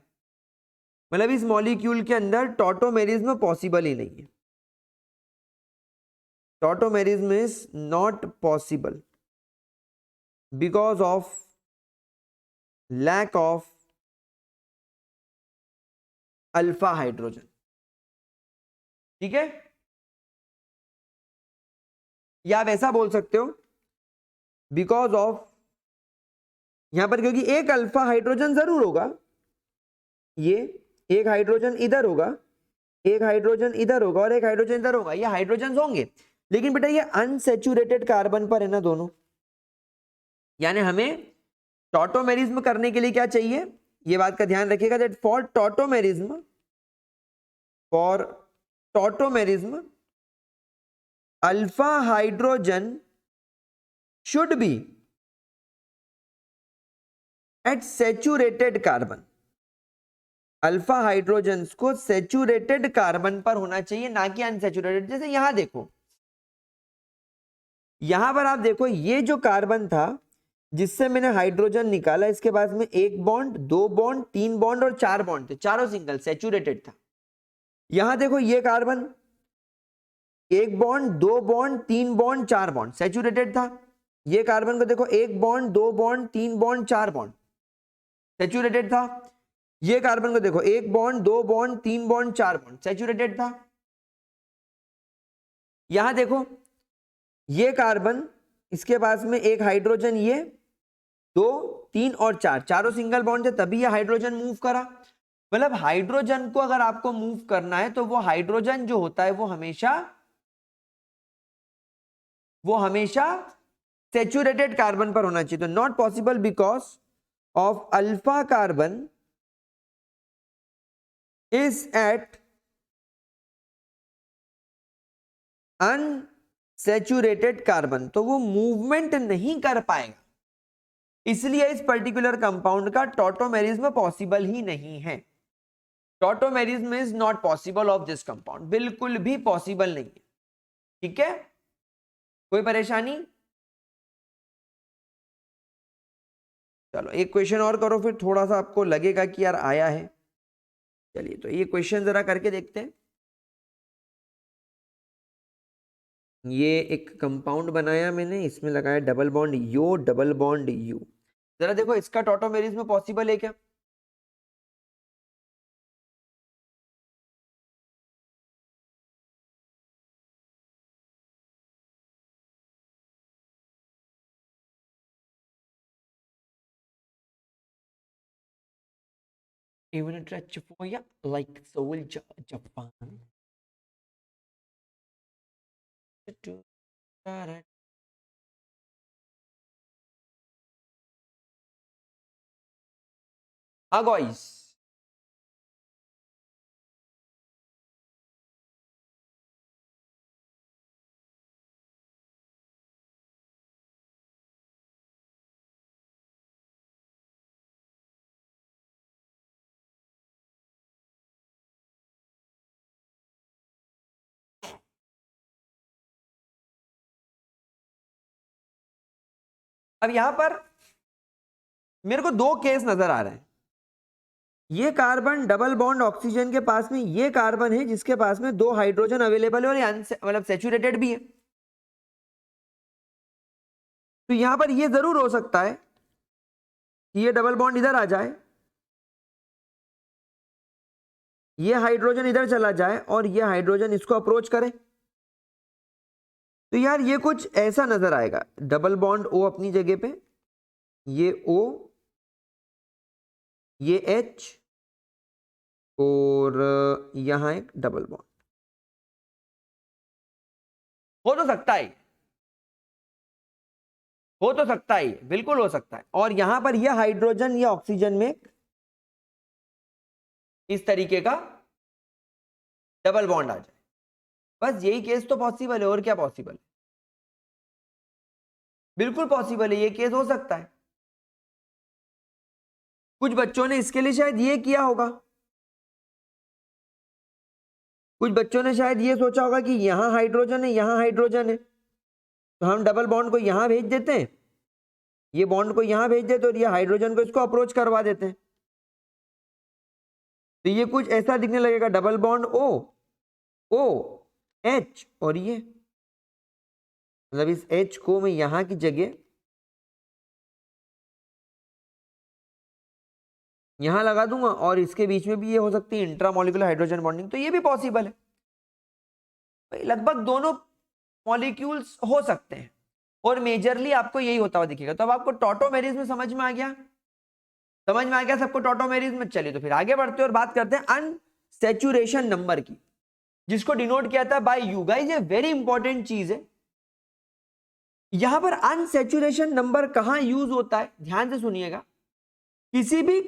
मतलब इस मॉलिक्यूल के अंदर टॉटोमेरिज्म पॉसिबल ही नहीं है। Tautomerism is not possible because of lack of alpha hydrogen. ठीक है, या आप ऐसा बोल सकते हो बिकॉज ऑफ, यहां पर क्योंकि एक अल्फा हाइड्रोजन जरूर होगा, ये एक हाइड्रोजन इधर होगा, एक हाइड्रोजन इधर होगा और एक हाइड्रोजन इधर होगा, ये हाइड्रोजन होंगे, लेकिन बेटा ये अनसैचुरेटेड कार्बन पर है ना दोनों। यानी हमें टॉटोमेरिज्म करने के लिए क्या चाहिए, ये बात का ध्यान रखिएगा, that for tautomerism alpha hydrogen should be at saturated carbon. Alpha hydrogen को सैचुरेटेड कार्बन पर होना चाहिए, ना कि अनसैचुरेटेड। जैसे यहां देखो, यहां पर आप देखो ये जो कार्बन था जिससे मैंने हाइड्रोजन निकाला, इसके पास में 1 बॉन्ड, 2 बॉन्ड, 3 बॉन्ड और 4 बॉन्ड थे, चारों सिंगल सैचुरेटेड था। यहां देखो ये carbon 1 bond, 2 bond, 3 bond, 4 bond saturated था। ये कार्बन को देखो, 1 bond, 2 bond, 3 bond, 4 bond, saturated था। ये कार्बन को देखो, 1 bond, 2 bond, 3 bond, 4 bond, saturated था। यहां देखो, ये कार्बन, इसके पास में एक हाइड्रोजन, ये 2, 3 और 4, चारों सिंगल बॉन्ड थे, तभी ये हाइड्रोजन मूव करा। मतलब हाइड्रोजन को अगर आपको मूव करना है तो वो हाइड्रोजन जो होता है वो हमेशा सैचुरेटेड कार्बन पर होना चाहिए। तो not possible because of alpha carbon is at unsaturated carbon, तो वो मूवमेंट नहीं कर पाएगा, इसलिए इस पर्टिकुलर कंपाउंड का टॉटोमेरिज्म पॉसिबल ही नहीं है। Tautomerism is not possible of this compound, बिल्कुल भी पॉसिबल नहीं है। ठीक है, कोई परेशानी? चलो एक क्वेश्चन और करो, फिर थोड़ा सा आपको लगेगा कि यार आया है। चलिए तो ये क्वेश्चन जरा करके देखते हैं। ये एक कंपाउंड बनाया मैंने, इसमें लगाया double bond yo, double bond you. जरा देखो इसका टॉटोमेरिज्म पॉसिबल है क्या? Even a stretch for ya like Seoul, Japan. हाँ guys, अब यहां पर मेरे को 2 केस नजर आ रहे हैं। ये कार्बन डबल बॉन्ड ऑक्सीजन के पास में, ये कार्बन है जिसके पास में 2 हाइड्रोजन अवेलेबल है और ये मतलब सैचुरेटेड भी है। तो यहां पर ये जरूर हो सकता है कि ये डबल बॉन्ड इधर आ जाए, ये हाइड्रोजन इधर चला जाए और ये हाइड्रोजन इसको अप्रोच करे। तो यार ये कुछ ऐसा नजर आएगा, डबल बॉन्ड O अपनी जगह पे, ये O, ये H और यहां एक डबल बॉन्ड। हो तो सकता है, हो तो सकता है, बिल्कुल हो सकता है। और यहां पर यह हाइड्रोजन या ऑक्सीजन में इस तरीके का डबल बॉन्ड आ जाए, बस यही केस तो पॉसिबल है। और क्या पॉसिबल है? बिल्कुल पॉसिबल है, ये केस हो सकता है। कुछ बच्चों ने इसके लिए शायद ये किया होगा, कुछ बच्चों ने शायद ये सोचा होगा कि यहां हाइड्रोजन है, यहां हाइड्रोजन है, तो हम डबल बॉन्ड को यहां भेज देते हैं, ये बॉन्ड को यहां भेज देते और ये हाइड्रोजन को इसको अप्रोच करवा देते हैं। तो ये कुछ ऐसा दिखने लगेगा, डबल बॉन्ड O H, और ये मतलब इस H को मैं यहां की जगह यहां लगा दूंगा और इसके बीच में भी ये हो सकती है इंट्रामोलिकुलर हाइड्रोजन बॉन्डिंग, तो ये भी पॉसिबल है। भाई लगभग दोनों मॉलिक्यूल्स हो सकते हैं और मेजरली आपको यही होता हुआ दिखेगा। तो अब आपको टॉटोमेरिज्म समझ में आ गया, समझ में आ गया सबको टॉटोमेरिज्म। चलिए तो फिर आगे बढ़ते हैं और बात करते हैं अनसैचुरेशन नंबर की, जिसको डिनोट किया था बाय यू। गाइस ये वेरी इंपॉर्टेंट चीज है। यहां पर अनसैचुरेशन नंबर कहां यूज होता है, ध्यान से सुनिएगा। किसी भी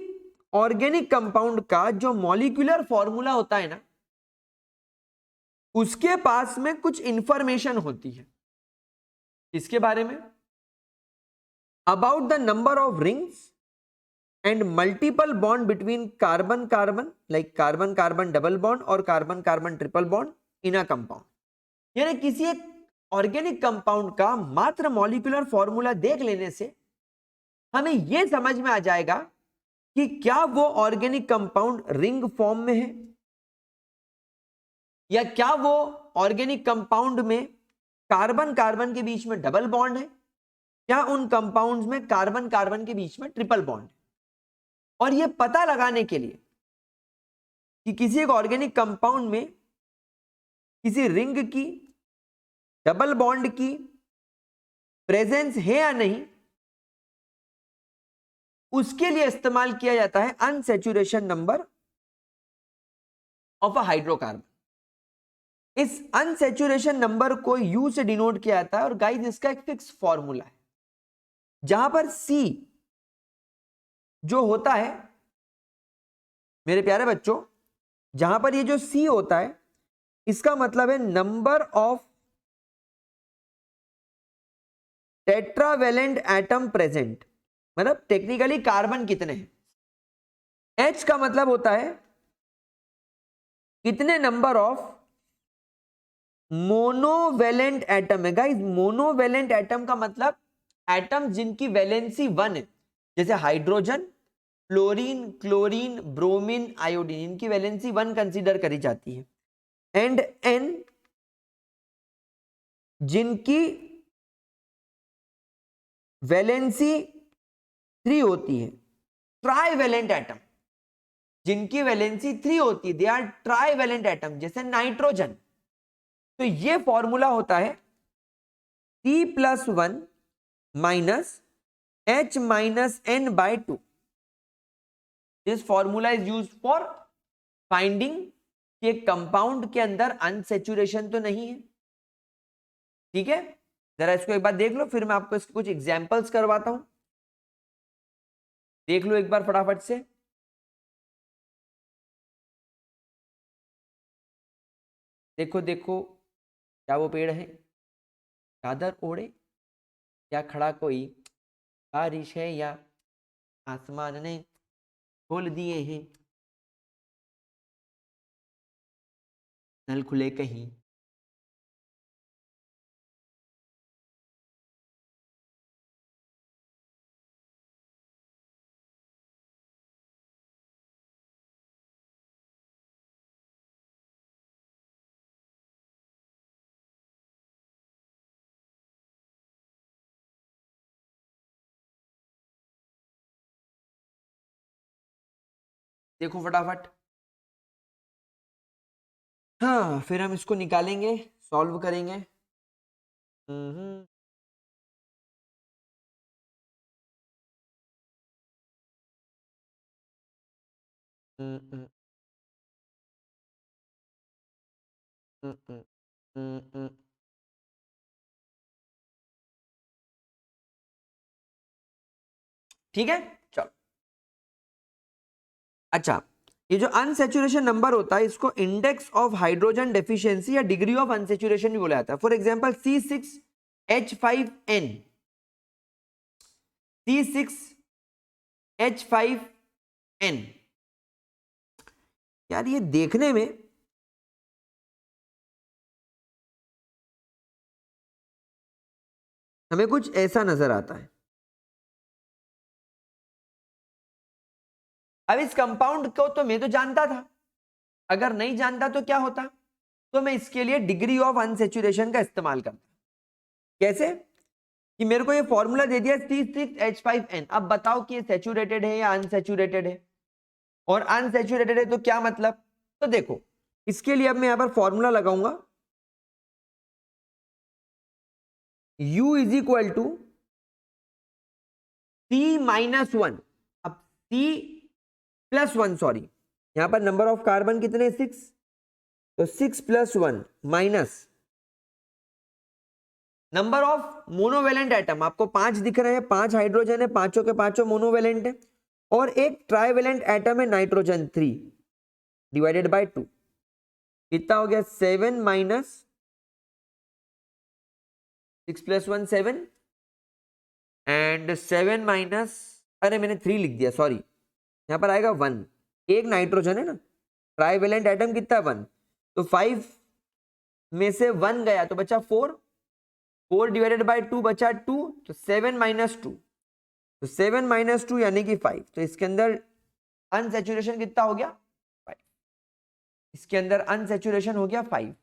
ऑर्गेनिक कंपाउंड का जो मॉलिक्यूलर फॉर्मूला होता है ना, उसके पास में कुछ इंफॉर्मेशन होती है। इसके बारे में, about the number of rings and multiple bond between carbon carbon, like carbon carbon double bond और carbon carbon triple bond in a compound. यानी किसी एक ऑर्गेनिक कंपाउंड का मात्र मॉलिक्यूलर फॉर्मूला देख लेने से हमें यह समझ में आ जाएगा कि क्या वो ऑर्गेनिक कंपाउंड रिंग फॉर्म में है, या क्या वो ऑर्गेनिक कंपाउंड में कार्बन कार्बन के बीच में डबल बॉन्ड है, क्या उन कंपाउंड्स में कार्बन कार्बन के बीच में ट्रिपल बॉन्ड? और ये पता लगाने के लिए कि किसी एक ऑर्गेनिक कंपाउंड में किसी रिंग की, डबल बॉन्ड की प्रेजेंस है या नहीं, उसके लिए इस्तेमाल किया जाता है unsaturation number of a hydrocarbon. इस अनसैचुरेशन नंबर को यू से डिनोट किया जाता है और गाइस इसका एक फिक्स फॉर्मूला है, जहां पर सी जो होता है मेरे प्यारे बच्चों, जहां पर ये जो सी होता है इसका मतलब है number of tetravalent atom present, मतलब टेक्निकली कार्बन कितने हैं। एच का मतलब होता है कितने नंबर ऑफ मोनोवेलेंट एटम है। गाइस मोनोवेलेंट एटम का मतलब एटम जिनकी वैलेंसी 1 है, जैसे hydrogen, fluorine, chlorine, bromine, iodine, इनकी वैलेंसी 1 कंसीडर करी जाती है। एंड एन जिनकी वैलेंसी 3 होती है। ट्राईवेलेंट एटम जिनकी वैलेंसी 3 होती है, दे आर ट्राईवेलेंट एटम, जैसे नाइट्रोजन। तो ये फॉर्मूला होता है C+1 minus H minus N by 2। This formula is use for finding कि एक कंपाउंड के अंदर अनसैचुरेशन तो नहीं है। ठीक है, जरा इसको एक बार देख लो, फिर मैं आपको इसके कुछ एग्जांपल्स करवाता हूं। देख लो एक बार फटाफट से। देखो देखो, क्या वो पेड़ है चादर ओढ़े, या खड़ा कोई बारिश है, या आसमान ने खोल दिए हैं नल खुले कहीं। देखो फटाफट। हाँ, फिर हम इसको निकालेंगे, सॉल्व करेंगे। हम्म हम्म हम्म हम्म हम्म हम्म। ठीक है, चलो। अच्छा, ये जो अनसैचुरेशन नंबर होता है इसको इंडेक्स ऑफ हाइड्रोजन डेफिशिएंसी या डिग्री ऑफ अनसैचुरेशन भी बोला जाता है। For example C6H5N, C6H5N। यार ये देखने में हमें कुछ ऐसा नजर आता है। अब इस कंपाउंड को तो मैं तो जानता था, अगर नहीं जानता तो क्या होता, तो मैं इसके लिए डिग्री ऑफ अनसैचुरेशन का इस्तेमाल करता। कैसे कि मेरे को ये फॉर्मूला दे दिया C6H5N, अब बताओ कि ये सैचुरेटेड है या अनसैचुरेटेड है। और अनसैचुरेटेड है तो क्या मतलब, तो देखो इसके लिए अब मैं यहां पर फॉर्मूला लगाऊंगा U is equal to C-1। अब C+1, सॉरी यहां पर नंबर ऑफ कार्बन कितने 6, तो 6+1 minus number of monovalent atom, आपको 5 दिख रहे हैं, 5 हाइड्रोजन है, पांचों के पांचों मोनोवेलेंट है, और एक ट्राइवेलेंट एटम है नाइट्रोजन 3 डिवाइडेड बाय 2, कितना हो गया 7 माइनस 6+1 7, एंड 7 माइनस, अरे मैंने 3 लिख दिया सॉरी, यहां पर आएगा 1, एक नाइट्रोजन है ना, ट्राइवेलेंट एटम कितना 1, तो 5 में से 1 गया तो बचा 4, 4 डिवाइडेड बाय 2 बचा 2, तो 7 माइनस 2, तो 7 माइनस 2 यानी कि 5, तो इसके अंदर अनसैचुरेशन कितना हो गया 5, इसके अंदर अनसैचुरेशन हो गया 5,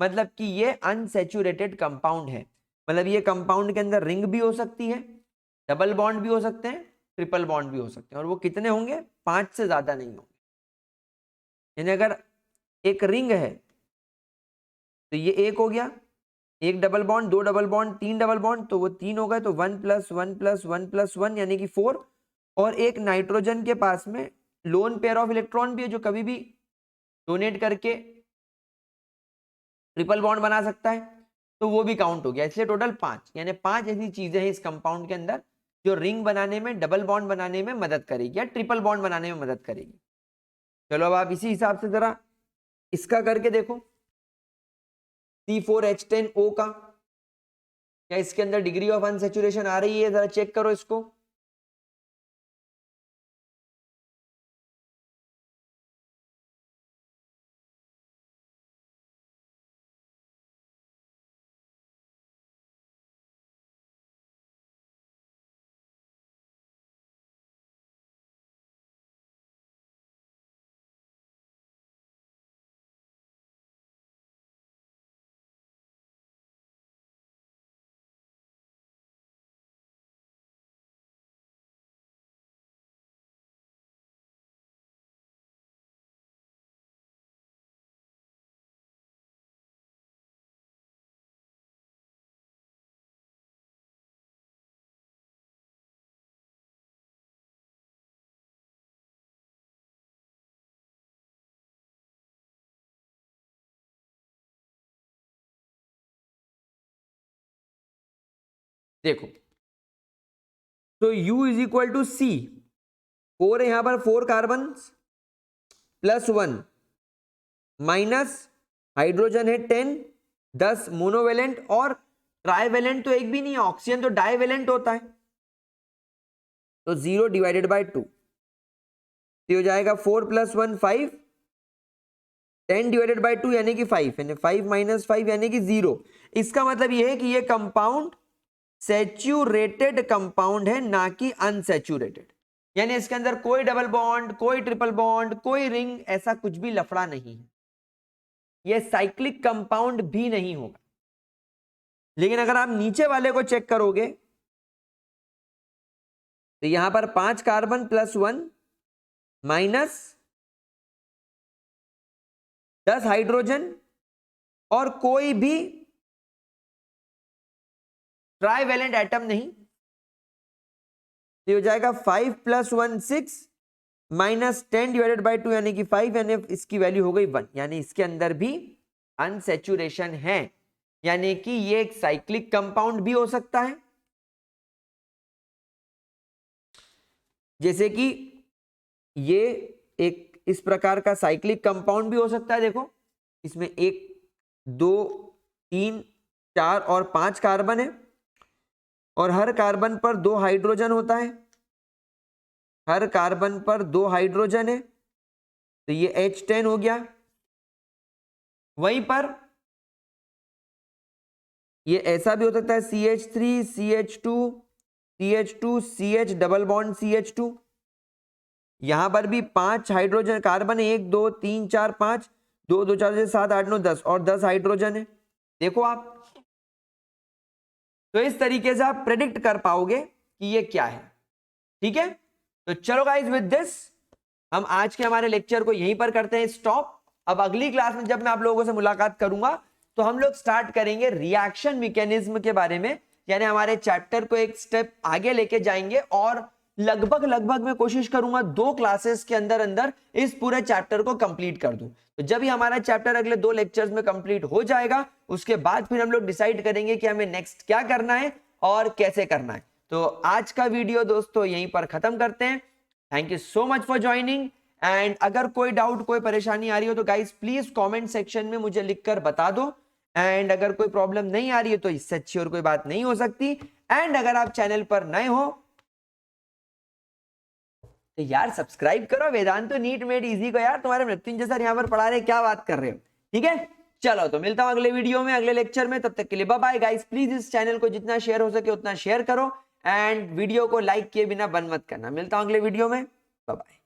मतलब कि ये अनसैचुरेटेड कंपाउंड है। मतलब ये कंपाउंड के अंदर रिंग भी हो सकती है, डबल बॉन्ड भी हो सकते हैं, ट्रिपल बॉन्ड भी हो सकते हैं, और वो कितने होंगे? 5 से ज्यादा नहीं होंगे। यानी अगर एक रिंग है तो ये एक हो गया, एक डबल बॉन्ड, दो डबल बॉन्ड, तीन डबल बॉन्ड, तो वो 3 हो गए, तो 1 + 1 + 1 + 1 यानी कि 4। और एक नाइट्रोजन के पास में लोन पेयर ऑफ इलेक्ट्रॉन भी है जो कभी भी डोनेट करके ट्रिपल बॉन्ड बना सकता है, तो वो भी काउंट हो गया। इसलिए टोटल 5, यानी 5 ऐसी चीजें हैं इस कंपाउंड के अंदर जो रिंग बनाने में, डबल बॉन्ड बनाने में मदद करेगी या ट्रिपल बॉन्ड बनाने में मदद करेगी। चलो अब आप इसी हिसाब से जरा इसका करके देखो, C4H10O का क्या इसके अंदर डिग्री ऑफ अनसैचुरेशन आ रही है? जरा चेक करो इसको। देखो, तो U = C, 4 है यहां पर, 4 कार्बन +1 माइनस हाइड्रोजन है 10, 10 मोनोवेलेंट, और ट्राइवेलेंट तो एक भी नहीं है, ऑक्सीजन तो डाइवेलेंट होता है, तो 0 / 2 हो जाएगा 4 + 1 5, 10 / 2 यानी कि 5, यानी 5 - 5 यानी कि 0। इसका मतलब यह है कि यह कंपाउंड सैचुरेटेड कंपाउंड है, ना कि अनसैचुरेटेड। यानी इसके अंदर कोई डबल बॉन्ड, कोई ट्रिपल बॉन्ड, कोई रिंग, ऐसा कुछ भी लफड़ा नहीं है। यह साइक्लिक कंपाउंड भी नहीं होगा। लेकिन अगर आप नीचे वाले को चेक करोगे तो यहां पर 5 कार्बन +1 माइनस 10 हाइड्रोजन और कोई भी ट्राइवेलेंट एटम नहीं, तो हो जाएगा 5 + 1 6 माइनस 10 / 2 यानी कि 5, यानी इसकी वैल्यू हो गई 1। यानी इसके अंदर भी अनसैचुरेशन है, यानी कि ये एक साइक्लिक कंपाउंड भी हो सकता है, जैसे कि ये एक इस प्रकार का साइक्लिक कंपाउंड भी हो सकता है। देखो इसमें 1 2 3 4 और 5 कार्बन है, और हर कार्बन पर 2 हाइड्रोजन होता है, हर कार्बन पर 2 हाइड्रोजन है, तो ये H10 हो गया। वहीं पर ये ऐसा भी हो सकता है CH3 CH2 CH2 CH double bond CH2। यहां पर भी 5 हाइड्रोजन कार्बन है, 1 2 3 4 5, 2 2 4 6 7 8 9 10, और 10 हाइड्रोजन है। देखो आप, तो इस तरीके से आप प्रेडिक्ट कर पाओगे कि ये क्या है। ठीक है, तो चलो गाइस, विद दिस हम आज के हमारे लेक्चर को यहीं पर करते हैं स्टॉप। अब अगली क्लास में जब मैं आप लोगों से मुलाकात करूंगा तो हम लोग स्टार्ट करेंगे रिएक्शन मैकेनिज्म के बारे में, यानी हमारे चैप्टर को एक स्टेप आगे लेके जाएंगे, और लगभग मैं कोशिश करूंगा 2 क्लासेस के अंदर अंदर इस पूरे चैप्टर को कंप्लीट कर दूं। तो जब ही हमारा चैप्टर अगले 2 लेक्चर्स में कंप्लीट हो जाएगा, उसके बाद फिर हम लोग डिसाइड करेंगे कि हमें नेक्स्ट क्या करना है और कैसे करना है। तो आज का वीडियो दोस्तों यहीं पर खत्म करते हैं। Thank you so much for joining, and अगर कोई डाउट, कोई परेशानी आ रही हो तो गाइस प्लीज कमेंट सेक्शन में मुझे लिखकर बता दो। एंड अगर कोई प्रॉब्लम नहीं आ रही है तो इससे अच्छी और कोई बात नहीं हो सकती। एंड अगर आप चैनल पर नए हो तो यार सब्सक्राइब करो वेदांतो नीट मेड इजी को। यार तुम्हारे मृत्युंजय सर यहाँ पर पढ़ा रहे, क्या बात कर रहे हो। ठीक है, चलो तो मिलता हूं अगले वीडियो में, अगले लेक्चर में। तब तक के लिए बाय बाय गाइस। प्लीज इस चैनल को जितना शेयर हो सके उतना शेयर करो, एंड वीडियो को लाइक किए बिना बंद मत करना। मिलता हूं अगले वीडियो में, बाय बाय।